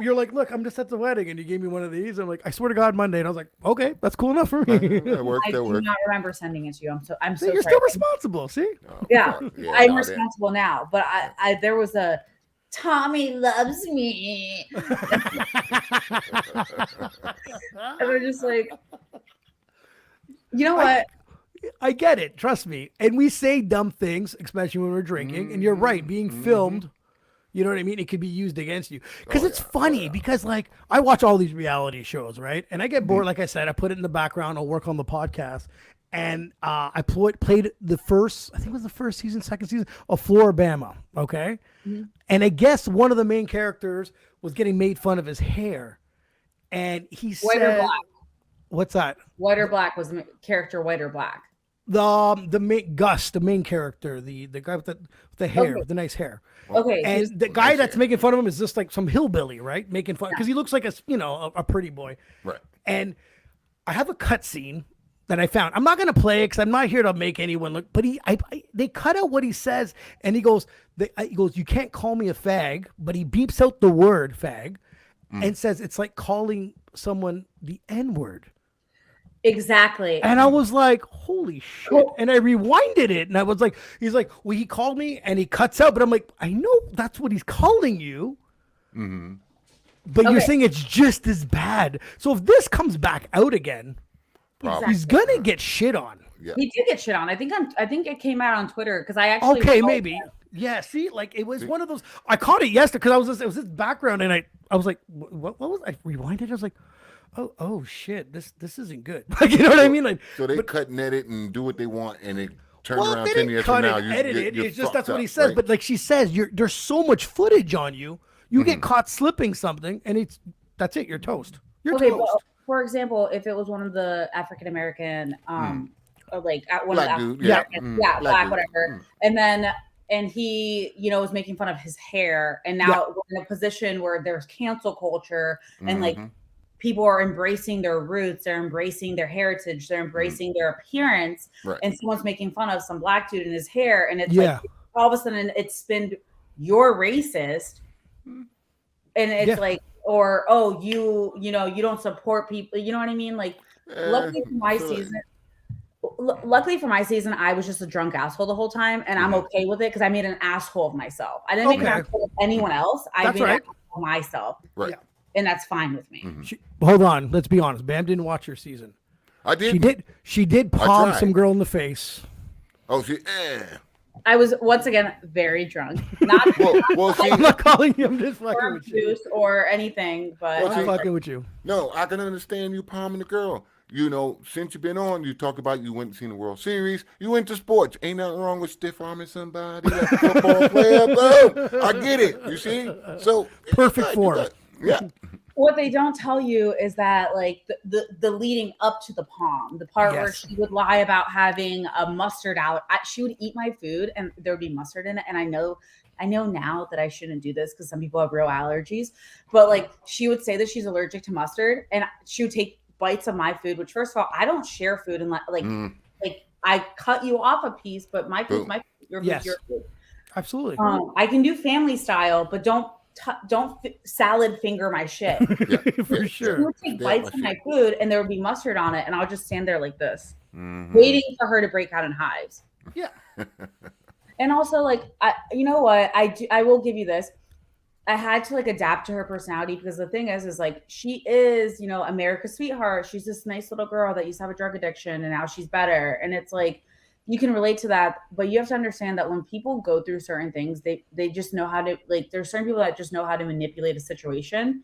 You're like, look, I'm just at the wedding, and you gave me one of these. I'm like, I swear to God, Monday, and I was like, okay, that's cool enough for me. That worked. I do not remember sending it to you. I'm so. You're sorry. Still responsible. See? I'm responsible now. But I there was a Tommy loves me, and we're just like. You know what? I get it. Trust me. And we say dumb things, especially when we're drinking. And you're right. Being filmed, you know what I mean? It could be used against you. Because it's funny because, like, I watch all these reality shows, right? And I get bored. Like I said, I put it in the background. I'll work on the podcast. And I played the first, I think it was the first season, second season of Floribama. Okay. And I guess one of the main characters was getting made fun of his hair. And he said... White or black? What's that? White or black was character white or black? The main Gus, the main character, the guy with the hair, with the nice hair. Okay. And the guy that's making fun of him is just like some hillbilly, right? Making fun because he looks like a pretty boy. Right. And I have a cut scene that I found. I'm not gonna play it because I'm not here to make anyone look. But they cut out what he says, and he goes, you can't call me a fag, but he beeps out the word fag, and says it's like calling someone the N-word. Exactly. And I was like, holy shit. And I rewinded it. And I was like, he's like, well, he called me and he cuts out. But I'm like, I know that's what he's calling you. But you're saying it's just as bad. So if this comes back out again, he's going to get shit on. Yeah. He did get shit on. I think it came out on Twitter because I actually. Okay, maybe. Yeah, see, like it was one of those. I caught it yesterday because it was this background and I was like, what was I rewinded? I was like, oh shit, this isn't good. Like, you know what I mean? Like, So they cut and edit and do what they want, and they turn well, around they 10 didn't years from cut now. it, You, edit you're, it. you're It's just that's what he fucked says. up, But like she says, there's so much footage on you. You get caught slipping something, and that's it. You're toast. You're Okay, toast. but for example, if it was one of the African American, or like one Black of the dude, yeah. African, yeah, black, dude. whatever, and he, was making fun of his hair, and now we're in a position where there's cancel culture, and like people are embracing their roots, they're embracing their heritage, they're embracing their appearance, Right. and someone's making fun of some black dude in his hair, and it's Yeah. like all of a sudden it's been you're racist, and it's like, or you don't support people, you know what I mean? Like, luckily for my season, I was just a drunk asshole the whole time, and I'm okay with it because I made an asshole of myself. I didn't make an asshole of anyone else. I made an asshole of myself. Right. Yeah. And that's fine with me. Hold on, let's be honest. Bam didn't watch your season. I did. She did palm some girl in the face. Oh, I was once again very drunk. Not well, see, I'm not calling you. I'm just fucking with you. juice or anything, but I'm fucking with you. No, I can understand you palming the girl. Since you've been on, you talk about you went and seen the World Series. You into sports. Ain't nothing wrong with stiff arming somebody like a football player. Boom. I get it. You see? So perfect form. Yeah. What they don't tell you is that like the leading up to the palm, the part where she would lie about having a mustard out. She would eat my food and there would be mustard in it. And I know now that I shouldn't do this because some people have real allergies, but like she would say that she's allergic to mustard and she would take bites of my food, which first of all, I don't share food and like I cut you off a piece, but my food's my food, your food's your food. Absolutely. I can do family style, but don't salad finger my shit. For sure. She would take bites of my food and there would be mustard on it, and I'll just stand there like this, waiting for her to break out in hives. Yeah. And also, like, you know what? I will give you this. I had to like adapt to her personality because the thing is like she is, America's sweetheart. She's this nice little girl that used to have a drug addiction and now she's better. And it's like you can relate to that, but you have to understand that when people go through certain things, they just know how to, like, there's certain people that just know how to manipulate a situation.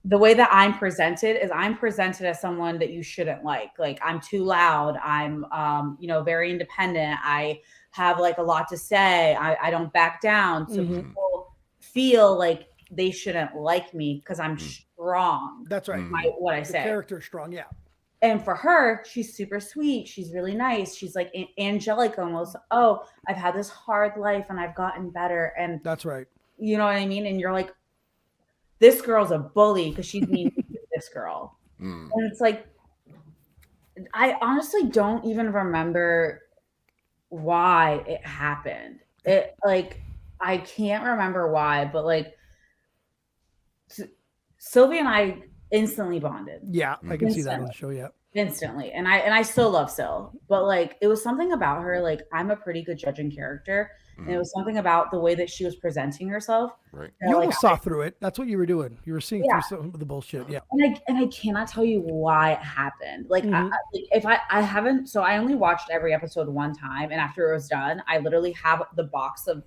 The way that I'm presented as someone that you shouldn't like. Like I'm too loud. I'm very independent. I have like a lot to say. I don't back down. So people feel like they shouldn't like me because I'm strong. That's right. What I say. The character is strong, yeah. And for her, she's super sweet. She's really nice. She's like angelic almost. Oh, I've had this hard life and I've gotten better. And that's right. You know what I mean? And you're like, this girl's a bully because she's mean to this girl. And it's like, I honestly don't even remember why it happened. It like, I can't remember why, but like Sylvia and I instantly bonded. Yeah, I can see that on the show. Yeah, instantly. And I still love Syl, but like it was something about her. Like I'm a pretty good judging character, and it was something about the way that she was presenting herself. Right. You almost saw through it. That's what you were doing. You were seeing through some of the bullshit. Yeah. And I cannot tell you why it happened. Like I haven't. So I only watched every episode one time, and after it was done, I literally have the box of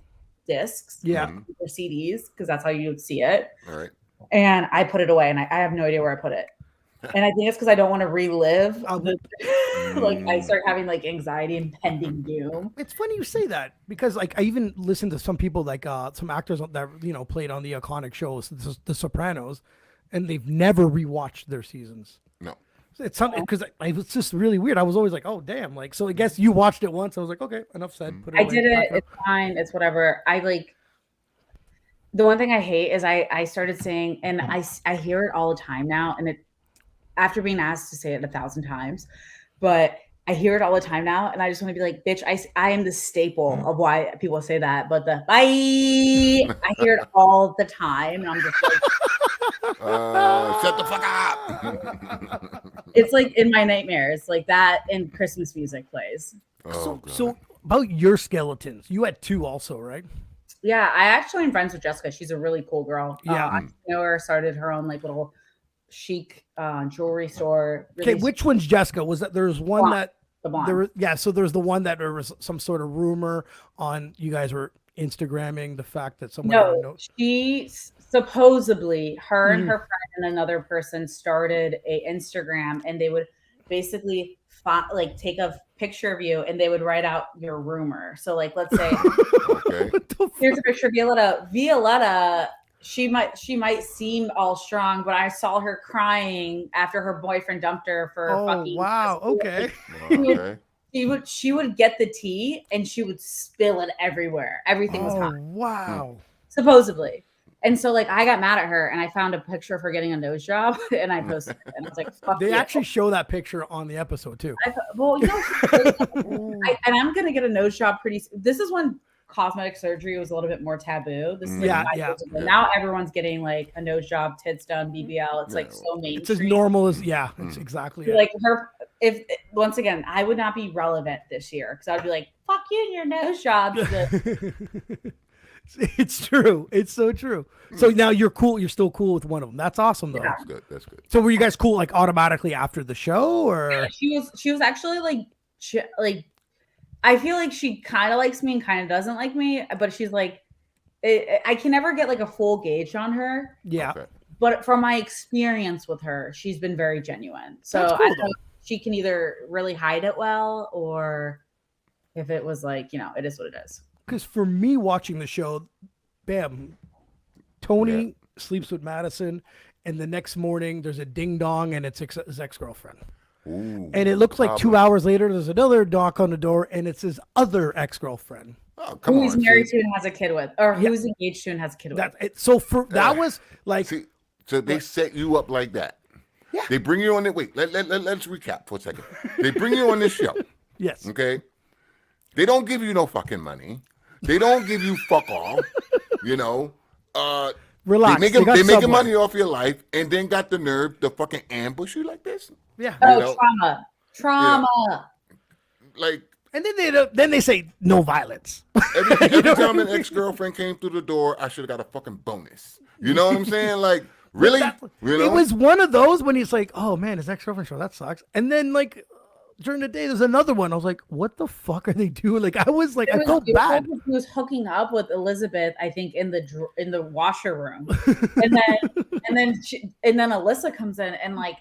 discs. Yeah. Or CDs because that's how you would see it. All right. And I put it away, and I have no idea where I put it. And I think it's because I don't want to relive. Like I start having like anxiety and pending doom. It's funny you say that because like I even listened to some people like some actors that played on the iconic shows, The Sopranos, and they've never rewatched their seasons. No. It's something because it was just really weird. I was always like, oh damn, like so. I guess you watched it once. I was like, okay, enough said. Put it away, did it. It's fine. It's whatever. The one thing I hate is I started saying, and I hear it all the time now, and it after being asked to say it 1,000 times, but I hear it all the time now, and I just want to be like, bitch, I am the staple of why people say that, but the bye, I hear it all the time, and I'm just like, shut the fuck up. It's like in my nightmares, like that, and Christmas music plays. So about your skeletons, you had 2 also, right? Yeah, I actually am friends with Jessica. She's a really cool girl. Yeah, I know her, started her own like little chic jewelry store. Okay, which one's Jessica? Was that there's one that the blonde. There was, so there's the one that there was some sort of rumor on you guys were Instagramming the fact that someone supposedly her and her friend and another person started a Instagram, and they would basically like take a picture of you and they would write out your rumor. So like, let's say, Okay. here's a picture of Violetta. She might seem all strong, but I saw her crying after her boyfriend dumped her for fucking. Wow. Okay. Okay. She would get the tea and she would spill it everywhere. Everything was hot. Wow. Supposedly. And so like I got mad at her and I found a picture of her getting a nose job and I posted it. And I was like, fuck They you. actually show that picture on the episode too. Well, you know, and I'm gonna get a nose job pretty soon. This is when cosmetic surgery was a little bit more taboo. This is like 5 years ago. Now everyone's getting like a nose job, tits done, BBL. It's like so mainstream. It's as normal as it's exactly like her. If once again, I would not be relevant this year because I'd be like, fuck you and your nose jobs. It's true. It's so true. So now you're cool. You're still cool with one of them. That's awesome, though. That's good. That's good. So were you guys cool like automatically after the show, or she was actually like I feel like she kind of likes me and kind of doesn't like me, but she's like I can never get like a full gauge on her. Yeah. Okay. But from my experience with her, she's been very genuine. So That's cool, I know she can either really hide it well, or if it was like, you know, it is what it is. Because for me watching the show, bam, Tony sleeps with Madison, and the next morning there's a ding dong, and it's his ex-girlfriend. Ooh, and it looks like problem. 2 hours later there's another knock on the door, and it's his other ex-girlfriend. Oh, who he's married to and has a kid with, or who's engaged to and has a kid with. So for that was like, so they set you up like that. Yeah. They bring you on the wait. Let's recap for a second. They bring you on this show. Yes. Okay. They don't give you no fucking money. They don't give you fuck all. You know. Relax. They making money off your life, and then got the nerve to fucking ambush you like this. Yeah. Oh, trauma. Yeah. Like. And then they say no violence. Every time an ex-girlfriend came through the door, I should have got a fucking bonus. You know what I'm saying? Like, really? You know? It was one of those when he's like, oh man, his ex-girlfriend show, that sucks. And then like during the day, there's another one. I was like, what the fuck are they doing? Like, I was like, I felt bad. He was hooking up with Elizabeth, I think, in the washer room. and then Alyssa comes in and like,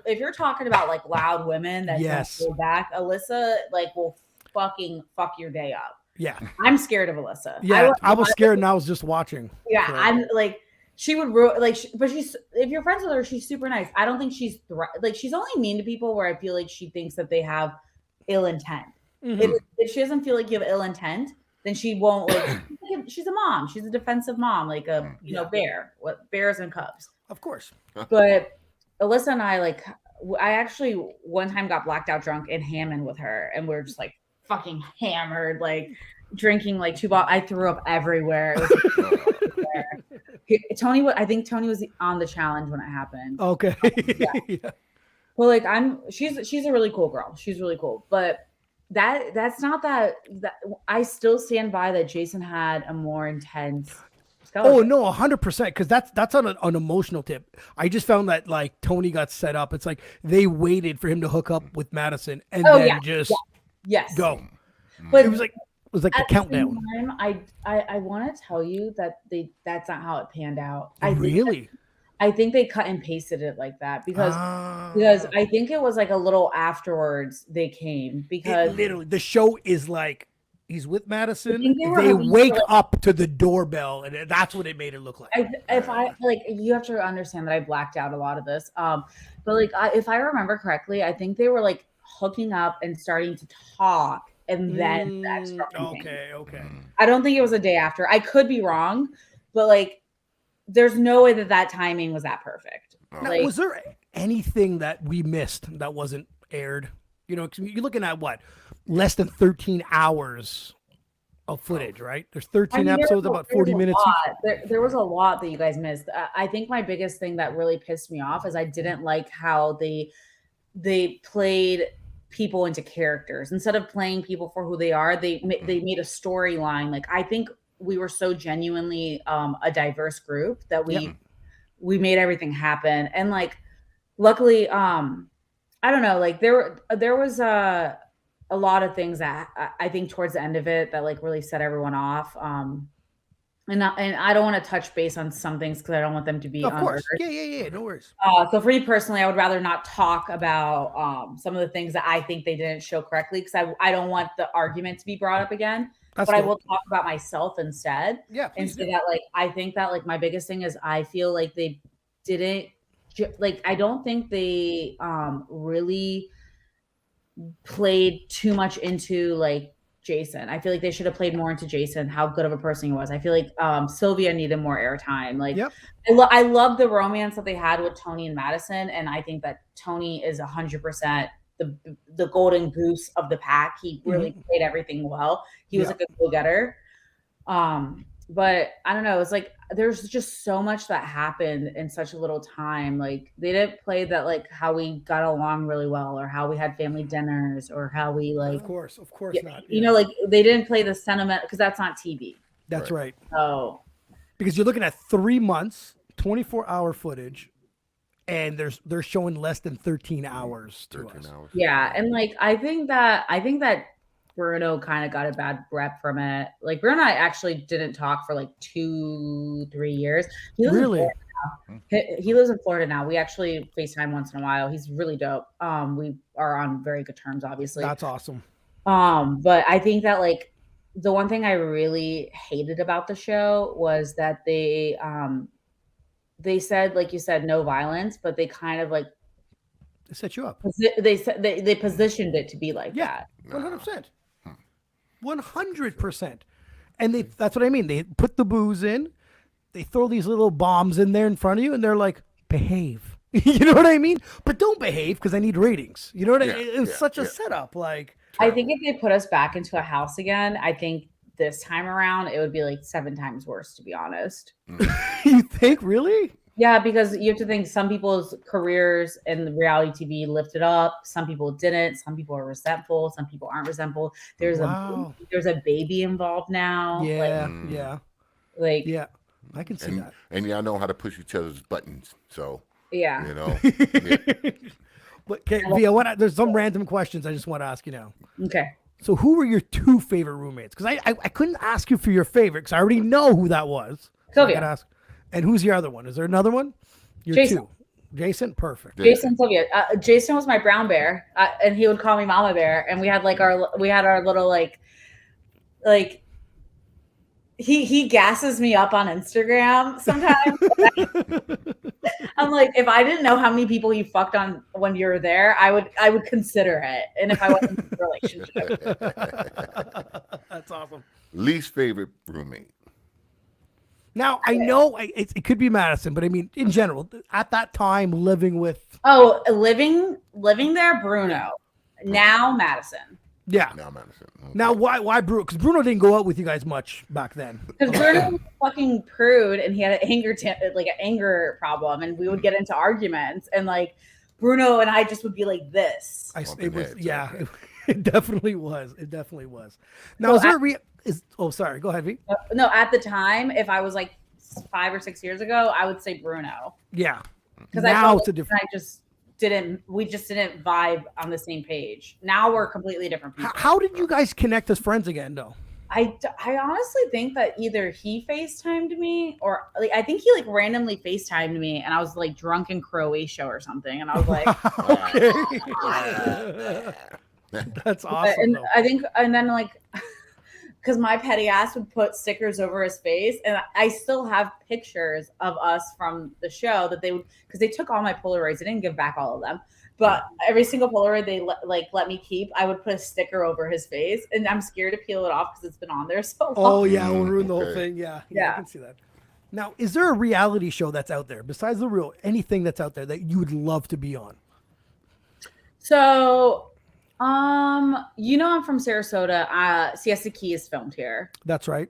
if you're talking about like loud women that don't go back, Alyssa like will fucking fuck your day up. Yeah. I'm scared of Alyssa. Yeah. I was scared and I was just watching. Yeah. So. I'm like, she would like, but she's, if you're friends with her, she's super nice. I don't think she's like, she's only mean to people where I feel like she thinks that they have ill intent. Mm-hmm. If she doesn't feel like you have ill intent, then she won't like, she's a mom. She's a defensive mom, like a, you know, bears and cubs. Of course. But Alyssa and I, like, I actually one time got blacked out drunk in Hammond with her, and we were just like, fucking hammered, like drinking like 2 bottles. I threw up everywhere. Tony, I think Tony was on the challenge when it happened. Okay. Yeah. Well, like she's a really cool girl. She's really cool, but that's not that. I still stand by that Jason had a more intense. Oh no, 100%. Because that's on an emotional tip. I just found that like Tony got set up. It's like they waited for him to hook up with Madison and go. But it was like the countdown. I want to tell you that that's not how it panned out. I think they cut and pasted it like that because I think it was like a little afterwards they came because literally the show is like he's with Madison. They wake up to the doorbell, and that's what it made it look like. You have to understand that I blacked out a lot of this. But like, if I remember correctly, I think they were like hooking up and starting to talk, and then that struck me. Okay. I don't think it was a day after. I could be wrong, but like, there's no way that timing was that perfect. Now, was there anything that we missed that wasn't aired? You know, you're looking at what? Less than 13 hours of footage, right? There's 13 episodes, about 40 minutes. There was a lot that you guys missed. I think my biggest thing that really pissed me off is I didn't like how they played people into characters. Instead of playing people for who they are, they made a storyline. Like, I think we were so genuinely a diverse group that we made everything happen. And like, luckily, I don't know, like there was a lot of things that I think towards the end of it that like really set everyone off. and I don't want to touch base on some things because I don't want them to be Of unearthed. course. Yeah. No worries. So for me personally, I would rather not talk about some of the things that I think they didn't show correctly because I don't want the argument to be brought up again. But I will talk about myself instead. Yeah, and say that like I think that like my biggest thing is I feel like they didn't like I don't think they really played too much into like Jason. I feel like they should have played more into Jason, how good of a person he was. I feel like Sylvia needed more airtime. Like, yep. I love the romance that they had with Tony and Madison, and I think that Tony is 100% the golden goose of the pack. He really played everything well. He was like a go-getter. But I don't know. It's like there's just so much that happened in such a little time. Like they didn't play that like how we got along really well, or how we had family dinners, or how we like. Of course not. You know, like they didn't play the sentiment because that's not TV. That's right. Oh, because you're looking at 3 months, 24-hour footage, and they're showing less than 13 hours to 13 us. Hours. Yeah, and like I think that Bruno kind of got a bad rep from it. Like Bruno and I actually didn't talk for like 2-3 years. He lives in Florida now. We actually FaceTime once in a while. He's really dope. We are on very good terms, obviously. That's awesome. But I think that like the one thing I really hated about the show was that they said, like you said, no violence, but they kind of like they set you up. They said they positioned it to be like that. 100%. 100%. And that's what I mean. They put the booze in, they throw these little bombs in there in front of you, and they're like, behave. You know what I mean? But don't behave because I need ratings. You know what I mean? It was such a setup. Like, I think if they put us back into a house again, I think this time around it would be like 7 times worse, to be honest. You think? Really? Yeah, because you have to think some people's careers in reality TV lifted up. Some people didn't. Some people are resentful. Some people aren't resentful. There's a baby involved now. Yeah, yeah. I can see that. And y'all know how to push each other's buttons. So yeah, you know. But Via, there's some random questions I just want to ask you now. Okay. So who were your 2 favorite roommates? Because I couldn't ask you for your favorite because I already know who that was. Sylvia. So I gotta ask. And who's your other one? Is there another one? Your Jason. 2. Jason, perfect. Jason, Sylvia. Jason was my brown bear, and he would call me Mama Bear. And we had our little like he gasses me up on Instagram sometimes. I'm like, if I didn't know how many people you fucked on when you were there, I would consider it. And if I wasn't in a relationship, that's awesome. Least favorite roommate. Now I know it could be Madison, but I mean in general, at that time living with. Oh, living there, Bruno. Now Madison. Yeah. Now Madison. Okay. Now why Bruno? Because Bruno didn't go out with you guys much back then. Because Bruno was a fucking prude, and he had an anger problem, and we would get into arguments, and like Bruno and I just would be like this. It definitely was. It definitely was. Now, sorry. Go ahead, V. No, at the time, if I was like 5 or 6 years ago, I would say Bruno. Yeah. Because now it's a different. We just didn't vibe on the same page. Now we're completely different people. How did you guys connect as friends again, though? I honestly think that either he FaceTimed me or like I think he like randomly FaceTimed me and I was like drunk in Croatia or something and I was like, okay. That's awesome. And I think and then like because my petty ass would put stickers over his face and I still have pictures of us from the show that they would because they took all my Polaroids. They didn't give back all of them. But every single Polaroid they let me keep, I would put a sticker over his face, and I'm scared to peel it off because it's been on there so long. Oh yeah, we'll ruin the whole thing. Yeah, I can see that. Now, is there a reality show that's out there besides the real? Anything that's out there that you would love to be on? So, I'm from Sarasota. Siesta Key is filmed here. That's right.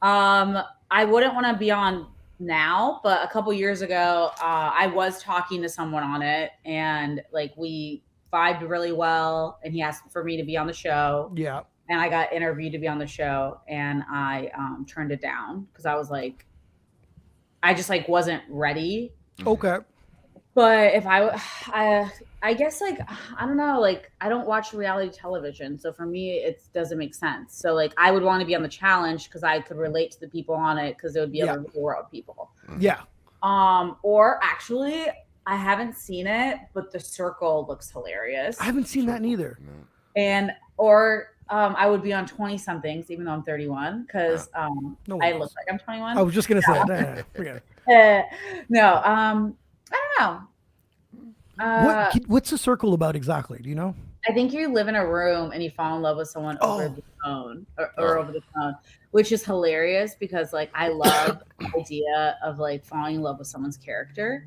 I wouldn't want to be on now, but a couple years ago, I was talking to someone on it and like we vibed really well and he asked for me to be on the show. Yeah. And I got interviewed to be on the show and I turned it down because I was like, I just like wasn't ready. Okay. But if I guess like I don't know, like I don't watch reality television, so for me it doesn't make sense. So like I would want to be on the challenge because I could relate to the people on it because it would be other real world people. Yeah. Or actually, I haven't seen it, but The Circle looks hilarious. I haven't seen that neither. And I would be on 20 somethings, even though I'm 31, because I look like I'm 21. I was just gonna say, forget it. No, I don't know. What's The Circle about exactly? Do you know? I think you live in a room and you fall in love with someone over the phone or over the phone, which is hilarious because like I love the idea of like falling in love with someone's character,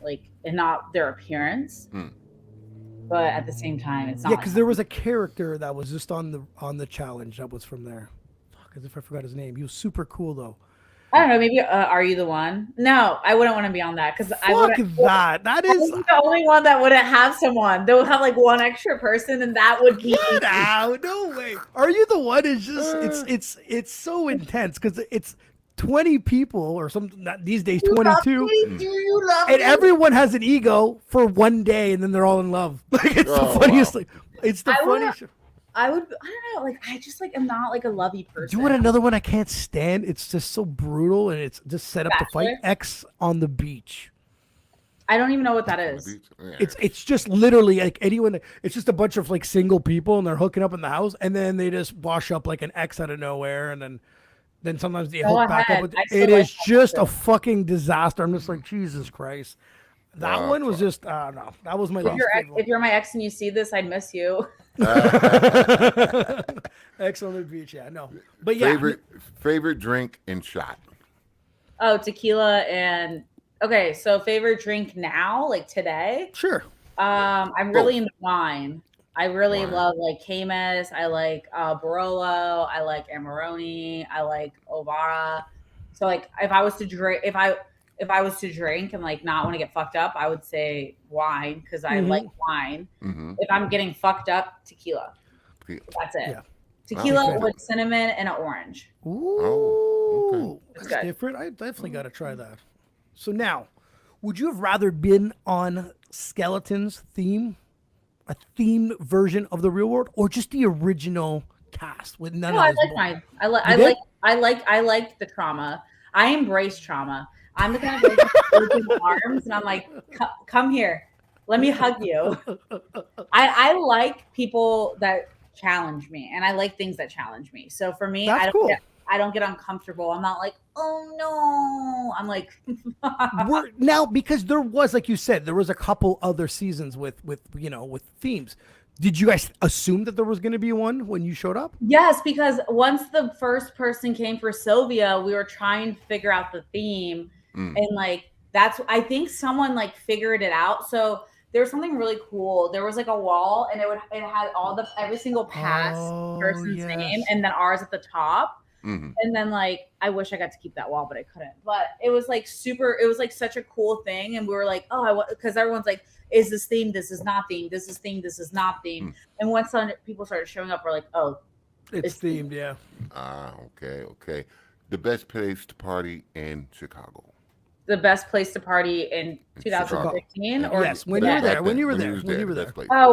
like and not their appearance. But at the same time, it's not. Yeah, because there was a character that was just on the challenge that was from there. Fuck, as if I forgot his name. He was super cool though. I don't know. Maybe Are You the One? No, I wouldn't want to be on that because I would. That is the only one that wouldn't have someone. They would have like one extra person, and that would be. Get out! No way. Are You the One? Is just it's so intense because it's 20 people or something. These days, 22. Do you love me? And everyone has an ego for one day, and then they're all in love. Like it's the funniest thing. It's the funniest. I don't know, like I just like I'm not like a lovey person. Do you want another one I can't stand? It's just so brutal and it's just set up to fight. X on the Beach. I don't even know what that is. It's just literally like anyone. It's just a bunch of like single people and they're hooking up in the house and then they just wash up like an X out of nowhere and then sometimes they hook back up. It is just a fucking disaster. I'm just like Jesus Christ. That one was just no. That was my. If you're my ex and you see this, I'd miss you. X on the Beach, yeah, no, but yeah. Favorite drink and shot. Oh, tequila and okay. So favorite drink now, like today. Sure. I'm really into wine. I really love like Camus. I like Barolo. I like Amarone. I like Ovara. So like if I was to drink and like not want to get fucked up, I would say wine because I like wine. If I'm getting fucked up, tequila. That's it. Yeah. Tequila with cinnamon and an orange. Ooh, that's different. I definitely got to try that. So now, would you have rather been on Skeleton's theme, a themed version of the Real World, or just the original cast with none of this? I like mine. I like the trauma. I embrace trauma. I'm the kind of person who opens arms and I'm like, come here. Let me hug you. I like people that challenge me and I like things that challenge me. So for me, I don't get uncomfortable. I'm not like, oh no. I'm like now because there was, like you said, there was a couple other seasons with themes. Did you guys assume that there was going to be one when you showed up? Yes, because once the first person came for Sylvia, we were trying to figure out the theme. And like I think someone like figured it out. So there was something really cool. There was like a wall and it had every single past person's name and then ours at the top. And then like I wish I got to keep that wall, but I couldn't. But it was like it was like such a cool thing. And we were like, because everyone's like, is this theme? This is not theme. This is theme. This is not theme. And once people started showing up, we're like, oh, it's themed, yeah. Okay. The best place to party in Chicago. The best place to party in 2015? Or yes, when you were there. Oh,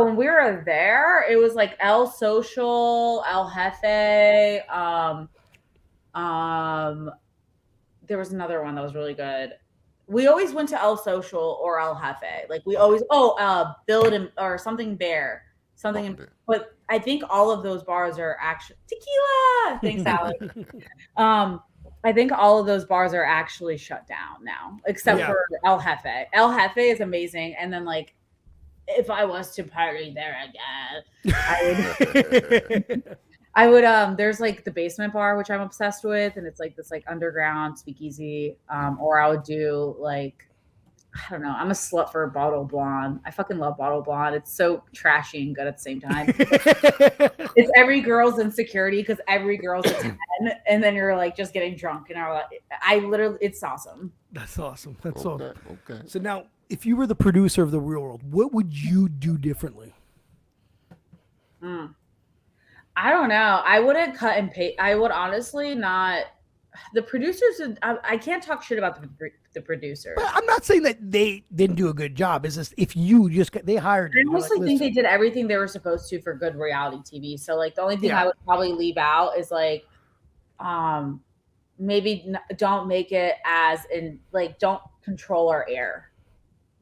when we were there, it was like El Social, El Jefe. There was another one that was really good. We always went to El Social or El Jefe. Like we always Build or something Bear. But I think all of those bars are actually tequila. Thanks, Alex. I think all of those bars are actually shut down now, except for El Jefe. El Jefe is amazing. And then like, if I was to party there again, I would, there's like the Basement Bar, which I'm obsessed with. And it's like this like underground speakeasy. Or I would do like, I don't know. I'm a slut for Bottle Blonde. I fucking love Bottle Blonde. It's so trashy and good at the same time. It's every girl's insecurity because every girl's a 10, and then you're like just getting drunk and it's awesome. That's awesome. That's awesome. Okay. So now, if you were the producer of the Real World, what would you do differently? I don't know. I wouldn't cut and paste. I would honestly not. the producers, I can't talk shit about the producers. But I'm not saying that they didn't do a good job. It's just if you just they hired you. I honestly think they did everything they were supposed to for good reality TV. So like the only thing I would probably leave out is like, maybe don't make it as in like don't control our air.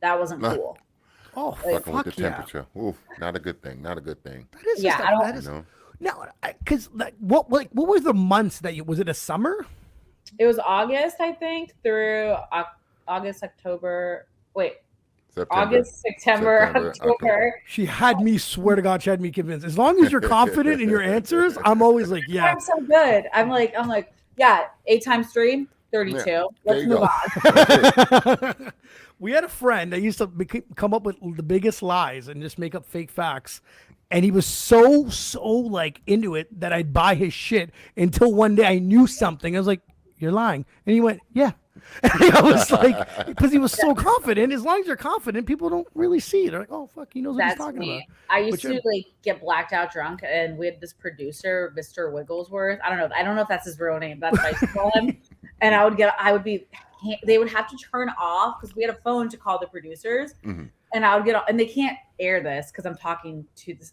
That wasn't cool. Oh, fucking with the temperature. Oof, not a good thing. Not a good thing. That is just no, because what was the months that was it a summer? It was August, I think, through August, October. Wait, August, September, October. She had me, swear to God, she had me convinced. As long as you're confident in your answers, I'm always like, yeah. I'm so good. I'm like, yeah, 8 times 3, 32. Yeah, let's move on. We had a friend that used to come up with the biggest lies and just make up fake facts. And he was so like into it that I'd buy his shit until one day I knew something. I was like, you're lying. And he went, yeah. And I was like, because he was so confident. As long as you're confident, people don't really see it. They're like, oh, fuck, he knows what he's talking about. I used to like get blacked out drunk, and we had this producer, Mr. Wigglesworth. I don't know if that's his real name. That's what I used to call him. And they would have to turn off because we had a phone to call the producers. Mm-hmm. And I would get, and they can't air this because I'm talking to this,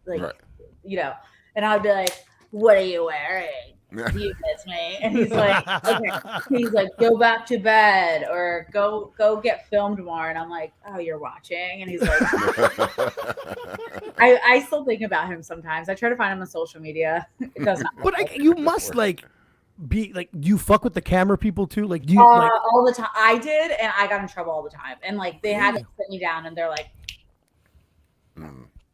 like, you know, and I would be like, what are you wearing? You miss me. And he's like, okay. He's like, go back to bed or go get filmed more. And I'm like, oh, you're watching. And he's like, I still think about him sometimes. I try to find him on social media. It does not. But you must like be like, do you fuck with the camera people too? Like, do you like all the time? I did, and I got in trouble all the time. And like, they had to sit me down, and they're like,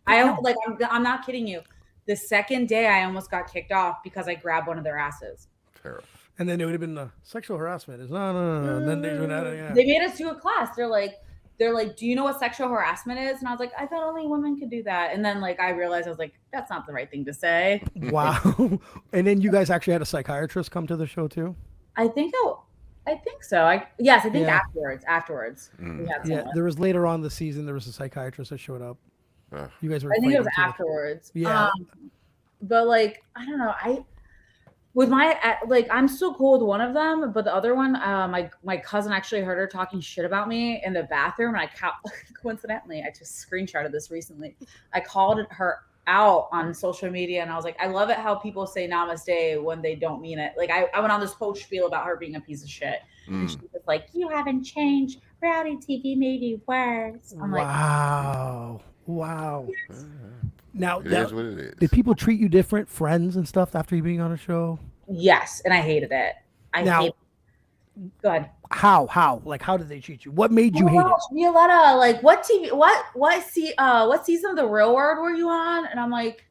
I don't like. I'm not kidding you. The second day, I almost got kicked off because I grabbed one of their asses. Terrible. And then it would have been sexual harassment. It's no. And then they made us do a class. They're like, do you know what sexual harassment is? And I was like, I thought only women could do that. And then like I realized I was like, that's not the right thing to say. Wow. And then you guys actually had a psychiatrist come to the show too? I think so. I think afterwards. We had there was later on the season there was a psychiatrist that showed up. You guys were. I think it was afterwards. Yeah. But like I don't know. I'm still cool with one of them, but the other one, my cousin actually heard her talking shit about me in the bathroom, and coincidentally, I just screenshotted this recently. I called her out on social media, and I was like, I love it how people say namaste when they don't mean it. Like I went on this whole spiel about her being a piece of shit, and she was like, "You haven't changed. Reality TV made you worse." I'm wow. Wow. Yes. Now, it is what it is. Did people treat you different, friends and stuff, after you being on a show? Yes, and I hated it. Go ahead. How? Like, how did they treat you? What made you hate it? Violetta, like, what TV? What season of The Real World were you on? And I'm like,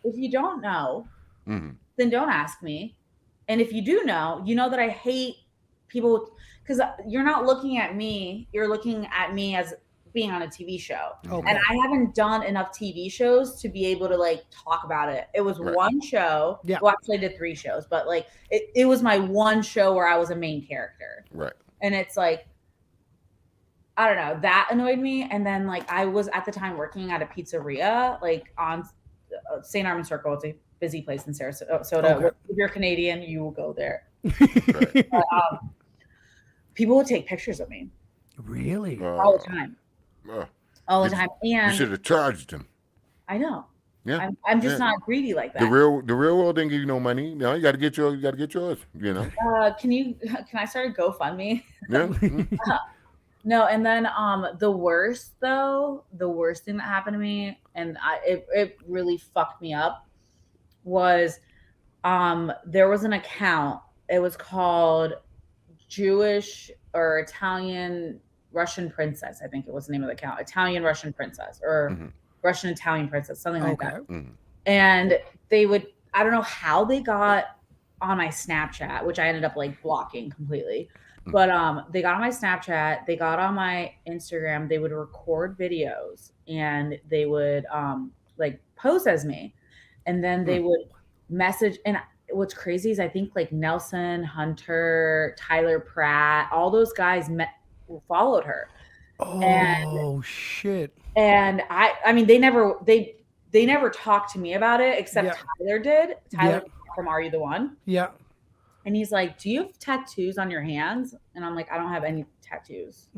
if you don't know, then don't ask me. And if you do know, you know that I hate people because you're not looking at me. You're looking at me as being on a TV show. Okay. And I haven't done enough TV shows to be able to like talk about it. It was one show. Yeah. Well, actually I did 3 shows, but like it was my one show where I was a main character. Right. And it's like, I don't know, that annoyed me. And then like I was at the time working at a pizzeria, like on St. Armand Circle. It's a busy place in Sarasota. Okay. If you're Canadian, you will go there. Right. But, people would take pictures of me. Really? All the time. All the time. And you should have charged him. I know. Yeah. I'm just not greedy like that. The real world didn't give you no money. No, you got to get yours. You know. Can I start a GoFundMe? Yeah. No, and then the worst thing that happened to me, and it really fucked me up, was there was an account. It was called Jewish or Italian Russian Princess, I think it was the name of the account. Italian Russian Princess or Russian Italian Princess, something like that. And they would, I don't know how they got on my Snapchat, which I ended up like blocking completely. But they got on my Snapchat, they got on my Instagram, they would record videos and they would like pose as me. And then they would message. And what's crazy is I think like Nelson, Hunter, Tyler Pratt, all those guys followed her. Shit. And I mean they never talked to me about it except Tyler did. Tyler from Are You the One? Yeah. And he's like, do you have tattoos on your hands? And I'm like, I don't have any tattoos.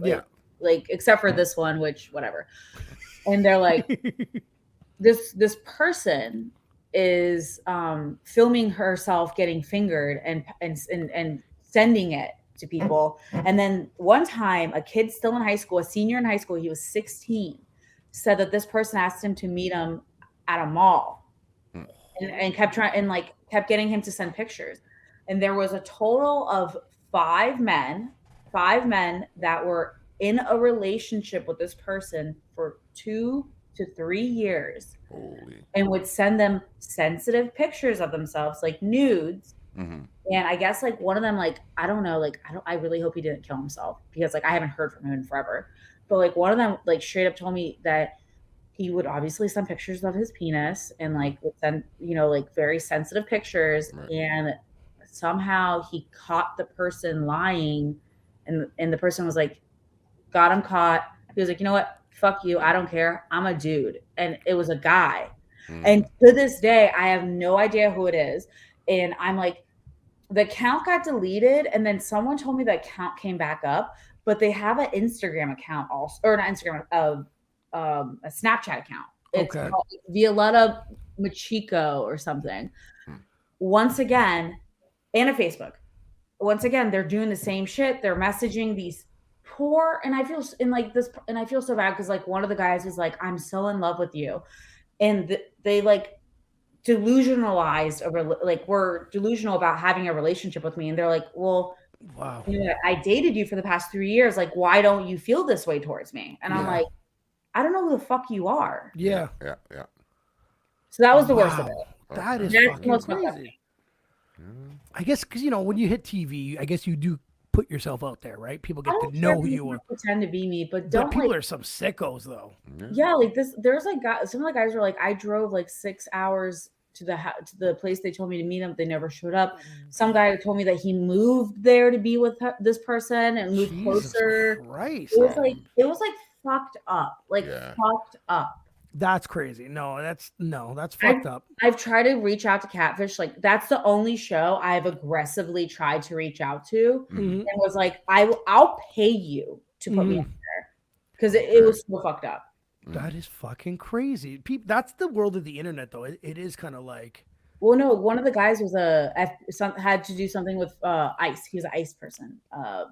Like except for this one, which whatever. And they're like, this person is filming herself getting fingered and sending it to people. And then one time, a kid still in high school, a senior in high school, he was 16, said that this person asked him to meet him at a mall, and kept getting him to send pictures. And there was a total of 5 men that were in a relationship with this person for 2 to 3 years. Holy. And would send them sensitive pictures of themselves, like nudes. And I guess like one of them, like, I don't know, like, I really hope he didn't kill himself, because like I haven't heard from him in forever. But like one of them like straight up told me that he would obviously send pictures of his penis and like would send, like very sensitive pictures. Right. And somehow he caught the person lying, and the person was like, got him caught. He was like, you know what? Fuck you. I don't care. I'm a dude. And it was a guy. And to this day, I have no idea who it is. And I'm like, the account got deleted, and then someone told me the account came back up, but they have an Instagram account also, or not Instagram, a Snapchat account. It's called Violetta Milerman or something. Once again, and a Facebook. Once again, they're doing the same shit. They're messaging these poor, and I feel so bad because like one of the guys was like, "I'm so in love with you," and they like delusionalized over, like, we're delusional about having a relationship with me, and they're like, well, wow, I dated you for the past 3 years, like, why don't you feel this way towards me? And I'm like, I don't know who the fuck you are. Yeah. So that was the worst of it. That is fucking crazy. I guess because when you hit TV, I guess you do put yourself out there, right? People get to know who you are. Pretend to be me, but don't. People are some sickos though. Yeah, like this. There's like some of the guys were like, I drove like 6 hours to the place they told me to meet him. They never showed up. Some guy told me that he moved there to be with this person and moved closer. Right. It was like fucked up. Like fucked up. That's crazy. That's fucked up. I've tried to reach out to Catfish. Like that's the only show I've aggressively tried to reach out to, and was like, I'll pay you to put me out there, because it was so fucked up. That is fucking crazy. That's the world of the internet, though. It is kind of like. Well, no, one of the guys was had to do something with ICE. He was an ICE person.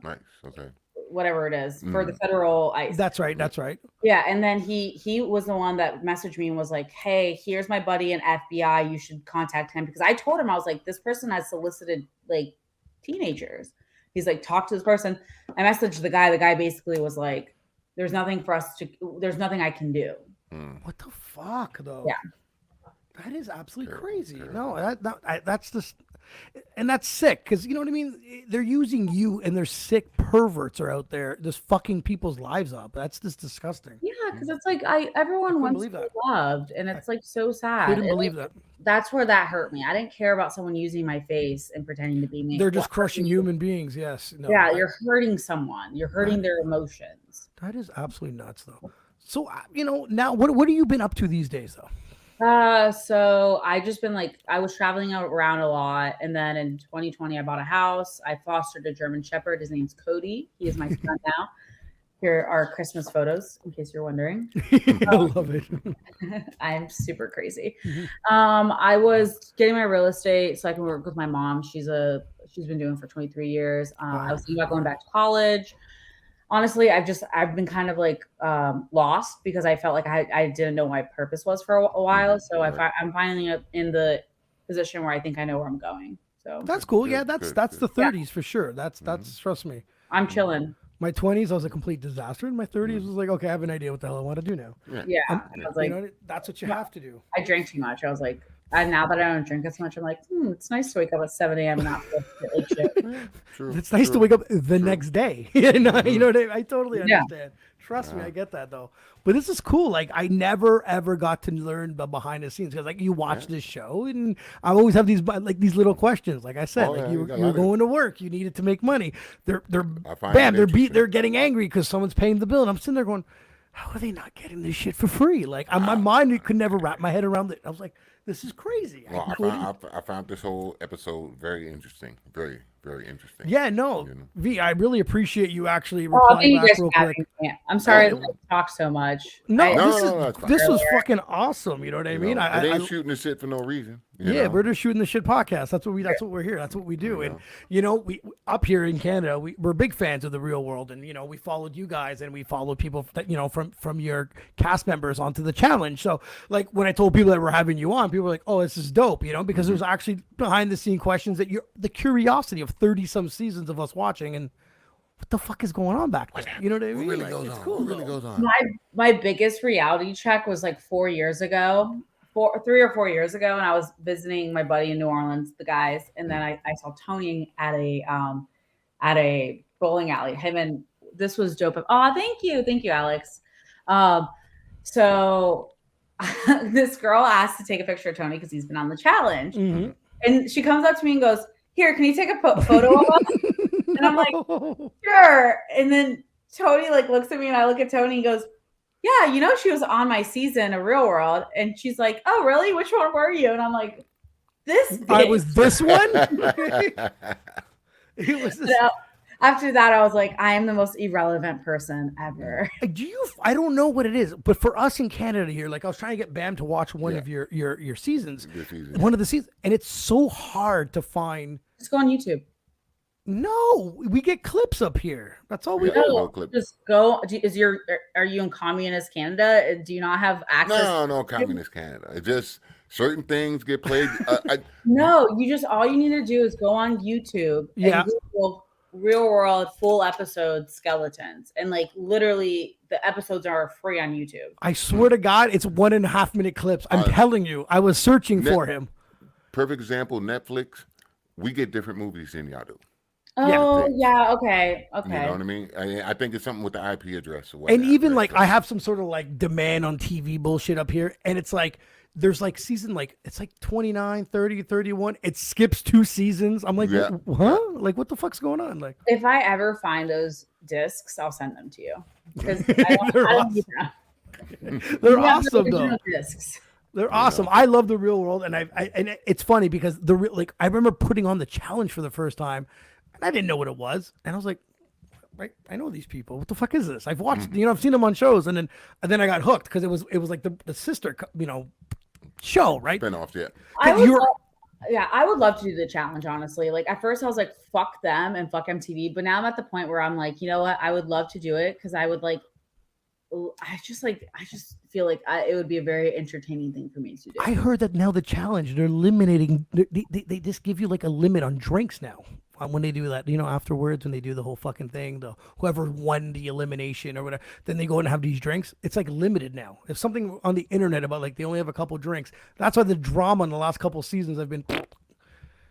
Nice. Okay. Whatever it is for the federal ICE. That's right. Yeah, and then he was the one that messaged me and was like, "Hey, here's my buddy in FBI. You should contact him," because I told him, I was like, "This person has solicited like teenagers." He's like, "Talk to this person." I messaged the guy. The guy basically was like, there's nothing I can do. What the fuck, though? Yeah. That is absolutely crazy. No, that's just, and that's sick, because you know what I mean? They're using you, and their sick perverts are out there just fucking people's lives up. That's just disgusting. Yeah, because it's like everyone wants to be loved, and it's like so sad. I couldn't believe that. That's where that hurt me. I didn't care about someone using my face and pretending to be me. They're just crushing human beings. Yes. No, yeah, you're hurting someone. You're hurting their emotions. That is absolutely nuts, though. So now what have you been up to these days, though? So I just been like, I was traveling around a lot. And then in 2020, I bought a house. I fostered a German Shepherd. His name's Cody. He is my son now. Here are Christmas photos, in case you're wondering. I love it. I'm super crazy. I was getting my real estate so I can work with my mom. She's been doing it for 23 years. I was thinking about going back to college. Honestly, I've been kind of like lost, because I felt like I didn't know what my purpose was for a while. So I'm finally in the position where I think I know where I'm going. So that's cool. Yeah, that's the 30s for sure. That's trust me. I'm chilling. My 20s, I was a complete disaster. In my 30s, was like, okay, I have an idea what the hell I want to do now. Yeah, I was like, that's what you have to do. I drank too much. I was like, now that I don't drink as much, I'm like, it's nice to wake up at 7 a.m. and not feel like shit. It's nice to wake up the next day. You know what I mean? I totally understand. Trust me, I get that though. But this is cool. Like I never ever got to learn the behind the scenes, because like you watch this show, and I always have these little questions. Like I said, you're going to work, you needed to make money. They're getting angry because someone's paying the bill, and I'm sitting there going, how are they not getting this shit for free? Like my mind could never wrap my head around it. I was like, This is crazy. Well, I found this whole episode very interesting. Very, very interesting. Yeah, no, You know? V, I really appreciate you actually replying back real quick. I'm sorry I talk so much. This was fucking awesome. You know what I mean? It ain't shooting the shit for no reason. You know? We're just shooting the shit podcast. That's what we're here. That's what we do. And we up here in Canada, we're big fans of The Real World, and we followed you guys, and we followed people that from your cast members onto the challenge. So like when I told people that we're having you on, people were like, "Oh, this is dope," because there's actually behind the scene questions that the curiosity of 30 some seasons of us watching, and what the fuck is going on back there? You know what I mean? Really goes on. Cool, really goes on. My biggest reality check was like 4 years ago. 3 or 4 years ago, and I was visiting my buddy in New Orleans, the guys, and then I saw Tony at a bowling alley. Him and this was dope. Oh, thank you, Alex. So this girl asked to take a picture of Tony because he's been on the challenge, and she comes up to me and goes, "Here, can you take a photo of us?" And I'm like, "Sure." And then Tony like looks at me, and I look at Tony and goes, "Yeah, she was on my season of Real World." And she's like, "Oh, really? Which one were you?" And I'm like, "This bitch." I was this one. It was this. So after that, I was like, I am the most irrelevant person ever. I don't know what it is, but for us in Canada here, like I was trying to get Bam to watch one of your seasons, one of the seasons, and it's so hard to find. Just go on YouTube. No, we get clips up here. That's all we do. No, just go. Are you in communist Canada? Do you not have access? No, communist Canada. It just certain things get played. No, all you need to do is go on YouTube and Google Real World full episode skeletons, and like literally the episodes are free on YouTube. I swear to God, it's 1.5 minute clips. I'm telling you, I was searching for him. Perfect example, Netflix. We get different movies than y'all do. Oh yeah, okay. You know what I mean? I think it's something with the IP address or whatnot. And even like I have some sort of like demand on TV bullshit up here, and it's like there's like season like it's like 29, 30, 31. It skips 2 seasons. I'm like, huh? Like what the fuck's going on? Like if I ever find those discs, I'll send them to you because I don't need them. They're awesome though. Discs. They're awesome. I love The Real World, and and it's funny because I remember putting on the challenge for the first time. I didn't know what it was, and I was like, "Right, I know these people. What the fuck is this? I've watched, I've seen them on shows, and then I got hooked because it was like the sister, show, right? Spinoff, yeah. I would love to do the challenge. Honestly, like at first I was like, "Fuck them" and "fuck MTV," but now I'm at the point where I'm like, you know what? I would love to do it because I would like. I just feel like it would be a very entertaining thing for me to do. I heard that now the challenge they're eliminating. They just give you like a limit on drinks now. When they do that, afterwards when they do the whole fucking thing, whoever won the elimination or whatever, then they go and have these drinks. It's like limited now. If something on the internet about like they only have a couple drinks, that's why the drama in the last couple seasons have been.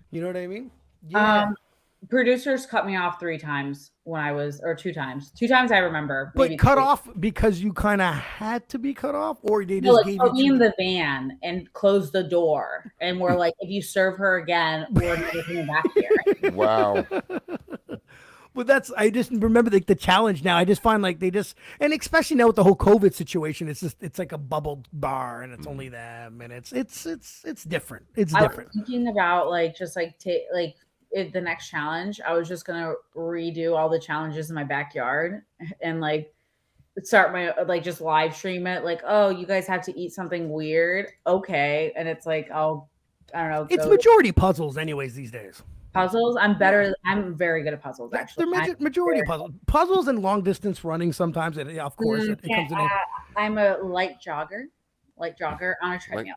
You know what I mean? Yeah. Producers cut me off 3 times or 2 times. 2 times I remember. But cut off because you kind of had to be cut off, or they just gave put me in the van and closed the door, and we're like, if you serve her again, we're never coming back here. Wow. But I just remember the challenge now. I just find like and especially now with the whole COVID situation, it's like a bubble bar and it's only them, and it's different. It's different. I was thinking about the next challenge, I was just gonna redo all the challenges in my backyard and like start my just live stream it. Like, oh, you guys have to eat something weird, okay? And it's like, I don't know. It's majority puzzles, anyways, these days. Puzzles. I'm very good at puzzles. Actually, they're majority puzzles and long distance running. Sometimes, of course, it comes in. I'm a light jogger on a treadmill.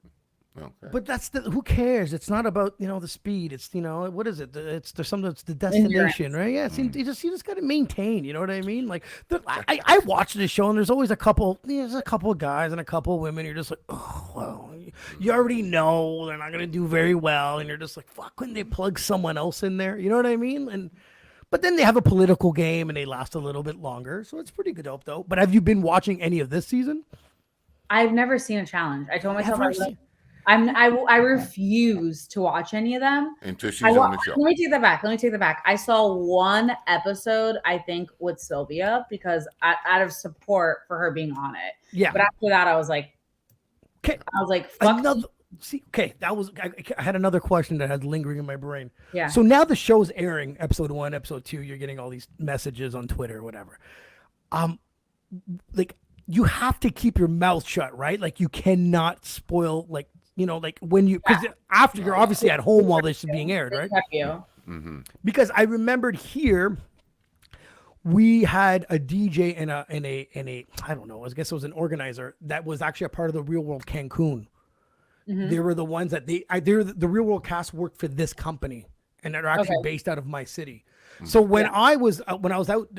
Okay. But that's who cares? It's not about the speed. It's what is it? It's the destination, right? Yeah. You just got to maintain. You know what I mean? Like I watch this show and there's always a couple. There's a couple of guys and a couple of women. You're just like, oh well, you already know they're not gonna do very well, and you're just like, fuck, couldn't they plug someone else in there? You know what I mean? But then they have a political game and they last a little bit longer, so it's pretty good though. But have you been watching any of this season? I've never seen a challenge. I told myself I refuse to watch any of them until she's on the show. Let me take that back. I saw one episode, I think, with Sylvia because out of support for her being on it. Yeah. But after that, I was like, fuck See, okay, I had another question that had lingering in my brain. Yeah. So now the show's airing, episode 1, episode 2. You're getting all these messages on Twitter or whatever. Like you have to keep your mouth shut, right? Like you cannot spoil, like like when you because after you're obviously at home while this is being aired, right? Because I remembered here. We had a DJ and a I don't know, I guess it was an organizer that was actually a part of the Real World Cancun. They were the ones that the Real World cast worked for this company, and they're actually based out of my city. So when I was out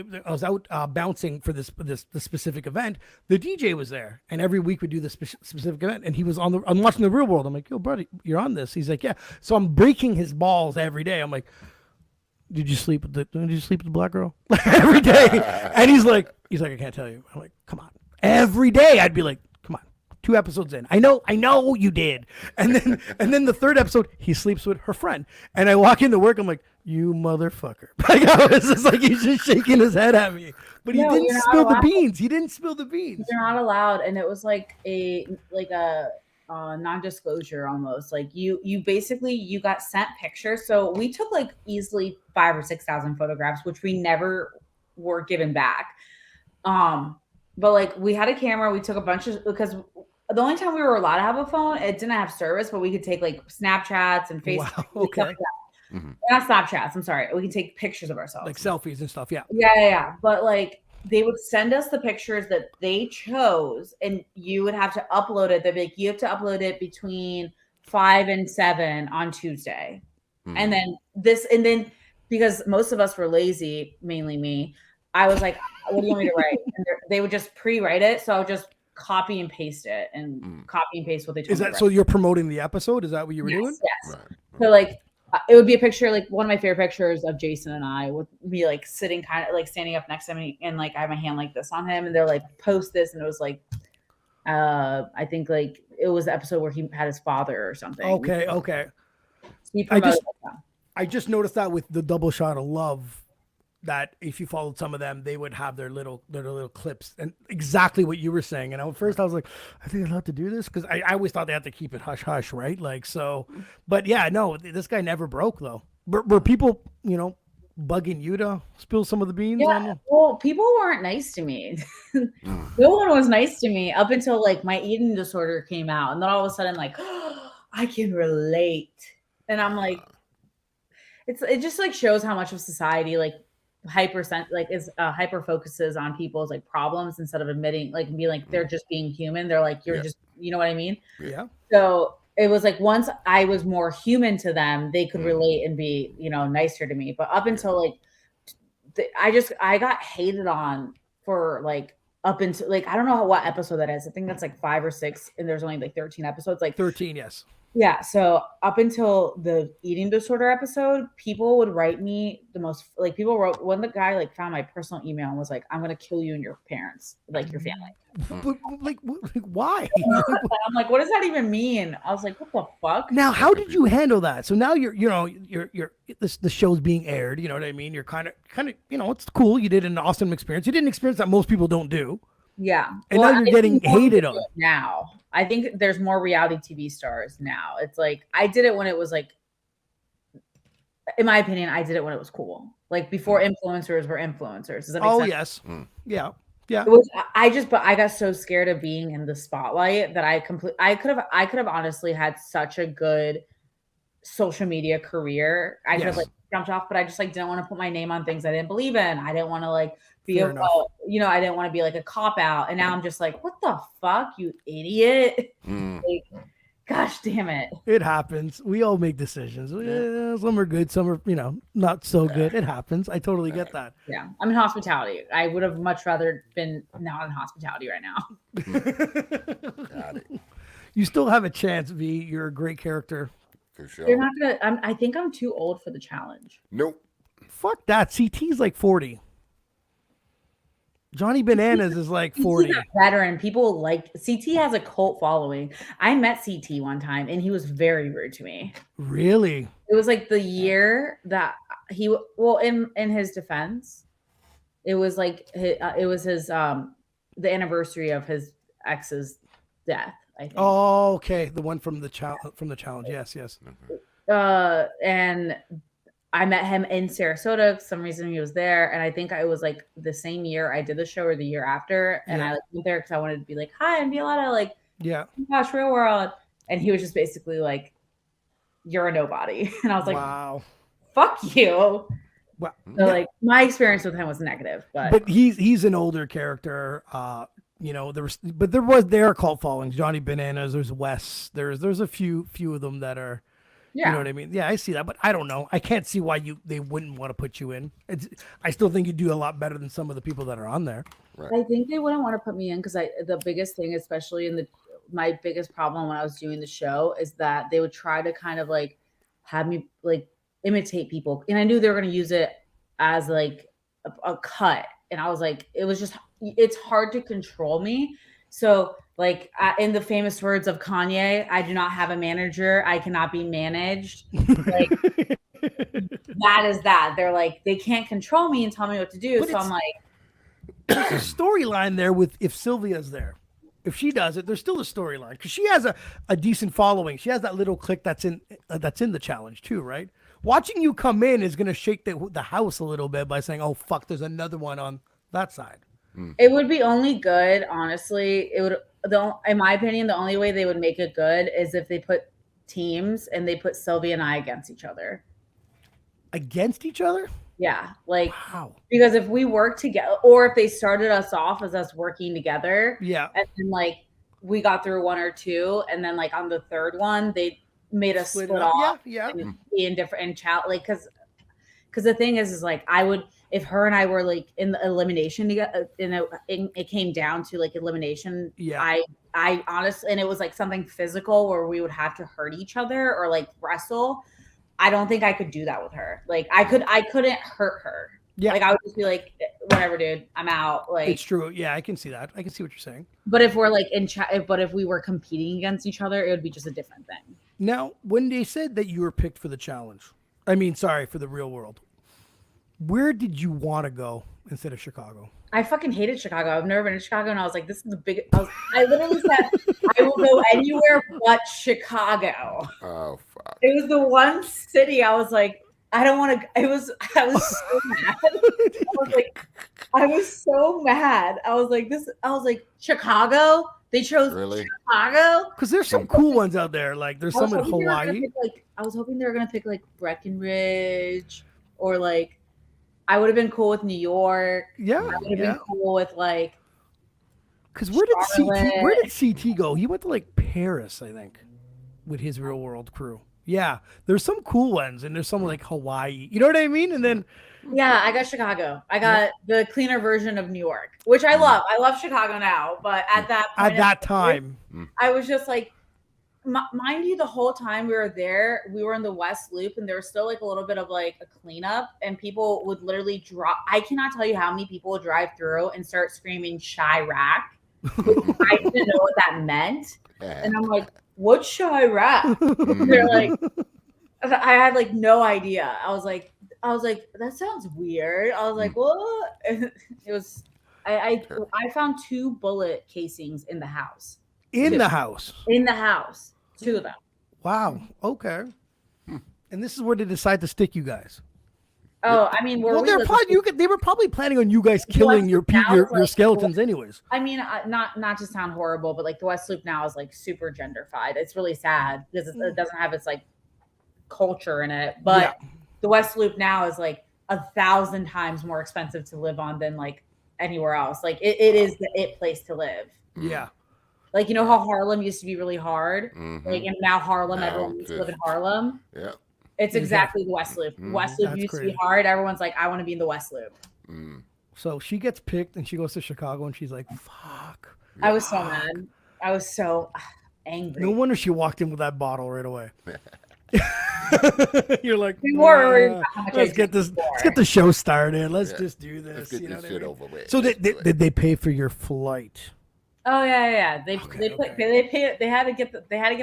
bouncing for this specific event, the DJ was there, and every week we do this specific event, and he was I'm watching the Real World. I'm like, yo, buddy, you're on this. He's like, yeah. So I'm breaking his balls every day. I'm like, did you sleep with the black girl every day? And he's like, I can't tell you. I'm like, come on. Every day I'd be like, come on, 2 episodes in. I know you did. And then the 3rd episode, he sleeps with her friend. And I walk into work, I'm like, you motherfucker. Like I was just like, he's just shaking his head at me. But he didn't spill the beans. He didn't spill the beans. You're not allowed. And it was like a non-disclosure almost. Like you basically you got sent pictures. So we took like easily 5,000 or 6,000 photographs, which we never were given back. But like we had a camera, we took a bunch of, because the only time we were allowed to have a phone, it didn't have service, but we could take like Snapchats and Facebook. Wow, okay. Like not Snapchats, I'm sorry. We can take pictures of ourselves. Like selfies and stuff, yeah. Yeah. But like they would send us the pictures that they chose, and you would have to upload it. They'd be like, you have to upload it between 5 and 7 on Tuesday. And then because most of us were lazy, mainly me, I was like, what do you want me to write? And they would just pre-write it. So I would just copy and paste it and copy and paste what they told me. Is that so you're promoting the episode? Is that what you were doing? Yes. Right. So like it would be a picture, like one of my favorite pictures of Jason and I would be like sitting kind of like standing up next to me, and like I have my hand like this on him, and they're like, post this, and it was like I think like it was the episode where he had his father or something. Okay. So I just noticed that with the double shot of love, that if you followed some of them, they would have their little clips, and exactly what you were saying. And at first I was like, I think I'm allowed to do this, because I always thought they had to keep it hush hush, right? Like so, but yeah, no, this guy never broke though. Were people, bugging you to spill some of the beans? Yeah, well, people weren't nice to me. No one was nice to me up until like my eating disorder came out, and then all of a sudden like, oh, I can relate, and I'm like, it just like shows how much of society like hyper focuses on people's like problems instead of admitting, like, and being like they're just being human. They're like, you're just, you know what I mean? Yeah. So it was like once I was more human to them, they could relate and be, nicer to me. But up until like I got hated on for like up until like I don't know what episode that is. I think that's like 5 or 6, and there's only like 13 episodes. Like 13, yes. Yeah. So up until the eating disorder episode, people would write me the most, like people wrote, when the guy like found my personal email and was like, I'm going to kill you and your parents, like your family. But, like why? I'm like, what does that even mean? I was like, what the fuck? Now, how did you handle that? So now the show's being aired, you know what I mean? You're kind of, it's cool. You did an awesome experience. You did an experience that most people don't do. Yeah. And now you're getting hated on. Now, I think there's more reality TV stars now. It's like, I did it when it was like, in my opinion, I did it when it was cool. Like before influencers were influencers. Does that make sense? Yes. Yeah. Yeah. But I got so scared of being in the spotlight that I could have honestly had such a good social media career. I could have like jumped off, but I just like didn't want to put my name on things I didn't believe in. I didn't want to like be I didn't want to be like a cop out. And now I'm just like, what the fuck, you idiot? Like, gosh damn it. It happens. We all make decisions. Yeah, some are good, some are, not so good. It happens. I totally get that. Yeah. I'm in hospitality. I would have much rather been not in hospitality right now. Got it. You still have a chance, V. You're a great character. For sure. You're not gonna. I think I'm too old for the challenge. Nope. Fuck that. CT's like 40. Johnny Bananas is like 40. He's a veteran. People like CT has a cult following. I met CT one time and he was very rude to me. Really? It was like the year that in his defense, it was like the anniversary of his ex's death. I think. Oh, okay. The one from the challenge. Yes. And I met him in Sarasota. For some reason he was there, and I think it was like the same year I did the show or the year after, and I like went there because I wanted to be like, "Hi, I'm Violetta." Like, gosh, Real World, and he was just basically like, "You're a nobody," and I was like, "Wow, fuck you." Wow. So like my experience with him was negative, but he's an older character. You know, there are cult followings. Johnny Bananas. There's Wes. There's a few of them that are. You know what I mean? Yeah, I see that, but I don't know. I can't see why they wouldn't want to put you in. I still think you do a lot better than some of the people that are on there. Right. I think they wouldn't want to put me in because the biggest thing, especially in my biggest problem when I was doing the show, is that they would try to kind of like have me like imitate people, and I knew they were going to use it as like a cut, and I was like, it's hard to control me. So like in the famous words of Kanye, I do not have a manager. I cannot be managed. Like that is that. They're like, they can't control me and tell me what to do. So I'm like, there's a storyline there with if Sylvia's there. If she does it, there's still a storyline because she has a decent following. She has that little clique that's in the challenge too, right? Watching you come in is going to shake the house a little bit by saying, "Oh fuck, there's another one on that side." It would be only good, honestly. It would, in my opinion, the only way they would make it good is if they put teams and they put Sylvia and I against each other. Against each other? Yeah, like wow. Because if we work together, or if they started us off as us working together, and then like we got through one or two, and then like on the third one they made us split off, and be in different and chat, like because the thing is like I would. If her and I were like in the elimination together, it came down to like elimination. I honestly, and it was like something physical where we would have to hurt each other or like wrestle. I don't think I could do that with her. Like I couldn't hurt her. Yeah. Like I would just be like, whatever, dude, I'm out. Like it's true. Yeah, I can see that. I can see what you're saying. But if we're like but if we were competing against each other, it would be just a different thing. Now, when they said that you were picked for the challenge, for the Real World. Where did you want to go instead of Chicago? I fucking hated Chicago. I've never been to Chicago, and I was like, "This is the big." I literally said, "I will go anywhere but Chicago." Oh fuck! It was the one city I was like, "I don't want to." I was so mad. I was so mad. I was like, Chicago. They chose Chicago because there's some cool ones out there. Like there's some in Hawaii. I was hoping they were gonna pick like Breckenridge or like. I would have been cool with New York. Yeah, I would have been cool with like. Because where did CT go? He went to like Paris, I think, with his Real World crew. Yeah, there's some cool ones, and there's some like Hawaii. You know what I mean? And then. Yeah, I got Chicago. I got the cleaner version of New York, which I love. I love Chicago now, but at that time, I was just like. Mind you, the whole time we were there, we were in the West Loop, and there was still like a little bit of like a cleanup, and people would literally drop. I cannot tell you how many people would drive through and start screaming Chirac. I didn't know what that meant, and I'm like, "What's Chirac?" They're like, I had like no idea. I was like, that sounds weird. I was like, what? It was. I found 2 bullet casings in the house. In the house. 2 of them. Wow. Okay. And this is where they decide to stick you guys. Oh, I mean, they were probably planning on you guys killing your skeletons, anyways. I mean, not to sound horrible, but like the West Loop now is like super genderfied. It's really sad because it doesn't have its like culture in it. But the West Loop now is like 1,000 times more expensive to live on than like anywhere else. Like it is the place to live. Yeah. Like, you know how Harlem used to be really hard? Mm-hmm. Like, and now everyone used to live in Harlem. Yeah. It's exactly the West Loop. Mm-hmm. West Loop used to be hard. Everyone's like, I want to be in the West Loop. Mm. So she gets picked and she goes to Chicago and she's like, fuck. I was so mad. I was so angry. No wonder she walked in with that bottle right away. You're like, let's get the show started. Let's just do this. Let's get this shit over with. So did they pay for your flight? Oh yeah. They had to get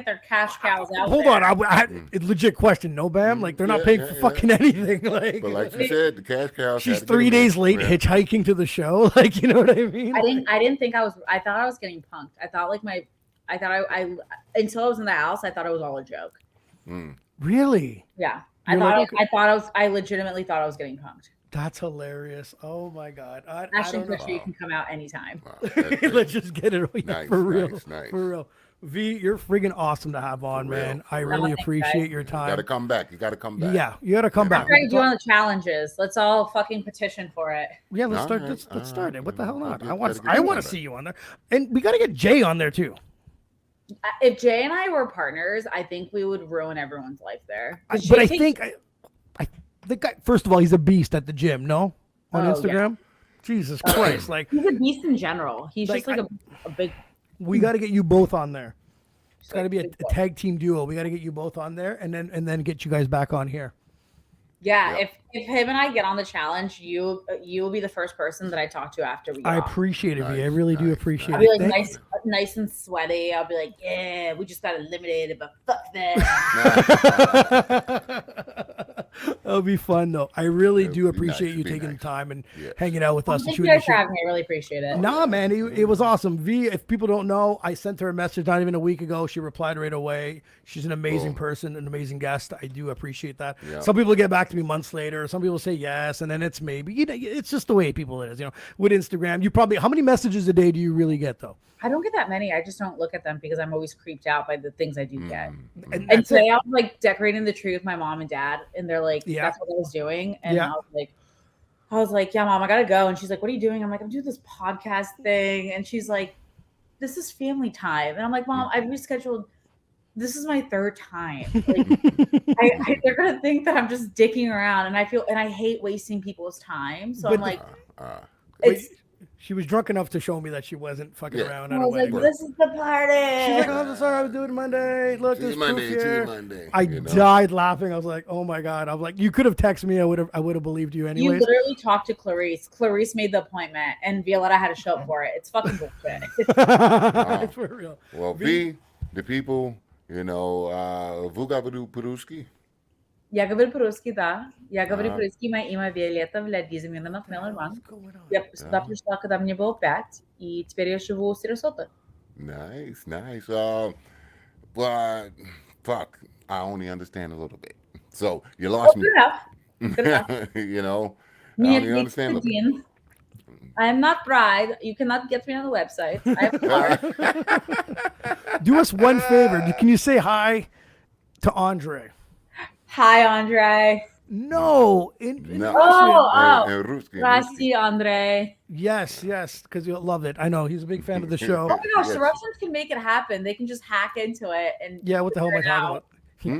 their cash cows out. Hold on, I legit question. No, Bam, like they're not paying for fucking anything. Like, but like you said, the cash cows. She's 3 days late hitchhiking to the show. Like, you know what I mean? I didn't think I was. I thought I was getting punked. I thought like I thought I until I was in the house, I thought it was all a joke. Really? Yeah. You're like, okay. I legitimately thought I was getting punked. That's hilarious. Oh my God. Ashton Kutcher, you can come out anytime. Wow, Let's just get it nice, for real. nice. For real. V, you're friggin' awesome to have on, man. I really appreciate your time. You gotta come back. You gotta come back. Yeah, you gotta come back. I'm trying to do on the challenges. Let's all fucking petition for it. Yeah, let's start. Let's start it. What the hell not? I want to see you on there, and we gotta get Jay on there too. If Jay and I were partners, I think we would ruin everyone's life there. But I think the guy. First of all, he's a beast at the gym. No, on Instagram. Yeah. Jesus Christ! Like he's a beast in general. He's just like a big. We got to get you both on there. It's got to be a tag team duo. We got to get you both on there, and then get you guys back on here. Yeah, if him and I get on the challenge, you will be the first person that I talk to after we get I off. Appreciate it, V. I really do appreciate it. I'll be like nice and sweaty. I'll be like, yeah, we just got eliminated, but fuck that. It'll be fun though. I really do appreciate you taking the time and hanging out with us. Thank you guys for having me. I really appreciate it. Nah, man, it was awesome. V, if people don't know, I sent her a message not even a week ago. She replied right away. She's an amazing person, an amazing guest. I do appreciate that. Yeah. Some people get back to me months later. Some people say yes, and then it's maybe. You know, it's just the way people is. You know, with Instagram, you probably how many messages a day do you really get though? I don't get that many. I just don't look at them because I'm always creeped out by the things I do get. And today I was like decorating the tree with my mom and dad, and they're like, that's what I was doing. And I was like, yeah, mom, I gotta go. And she's like, what are you doing? I'm like, I'm doing this podcast thing. And she's like, this is family time. And I'm like, mom, I've rescheduled. This is my third time. Like, they're gonna think that I'm just dicking around, and I hate wasting people's time. So I'm like, she was drunk enough to show me that she wasn't fucking around. I was like, this is the party. She's like, oh, I'm sorry, I was doing it Monday. Look, this Monday. I died laughing. I was like, oh my God. I was like, you could have texted me. I would have believed you anyways. You literally talked to Clarice. Clarice made the appointment, and Violetta had to show up for it. It's fucking bullshit. It's for real. Well, V, the people, Vugavadu Peruski. Я говорю по-русски, да. Я говорю по-русски. Мое имя Виолетта Milerman. Я сюда пришла, когда мне было 5, и теперь я живу в Сарасоте. Nice. But fuck, I only understand a little bit. So you lost me. Good enough. I only understand a little bit. I am not bride. You cannot get me on the website. I have Do us one favor. Can you say hi to Andre? Hi, Andre. No. Rasti, Andre. Yes, because you'll love it. I know he's a big fan of the show. Oh my gosh, the Russians can make it happen. They can just hack into it and what the hell am I talking about?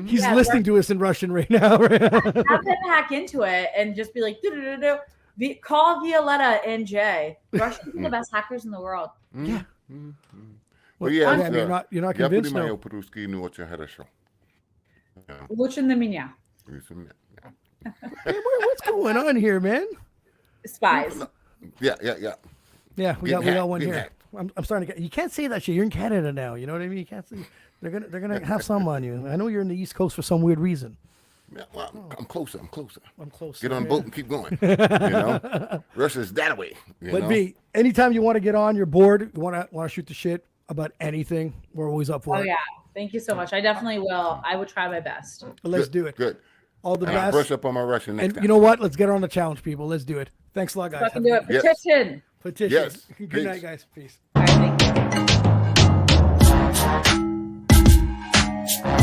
He's listening to us in Russian right now. Have them hack into it and just be like, call Violetta and Jay. Russians are the best hackers in the world. Yeah. Well, you're not convinced now. Лучше на меня. Hey, what's going on here, man? Spies. Yeah. Yeah, we got one here. I'm starting to get. You can't say that shit. You're in Canada now. You know what I mean? You can't say. They're gonna have some on you. I know you're in the East Coast for some weird reason. Yeah, well, I'm closer. Get on a boat and keep going. Russia's that way. But B, anytime you want to get on, you're bored, you want to shoot the shit about anything, we're always up for it. Oh yeah, thank you so much. I definitely will. I would try my best. Let's do it. Good. All the best. I'll brush up on my Russian next time. You know what? Let's get her on the challenge, people. Let's do it. Thanks a lot, guys. Fucking do it. Petition. Petition. Yes. Good Peace. night, guys. Peace. All right, thank you.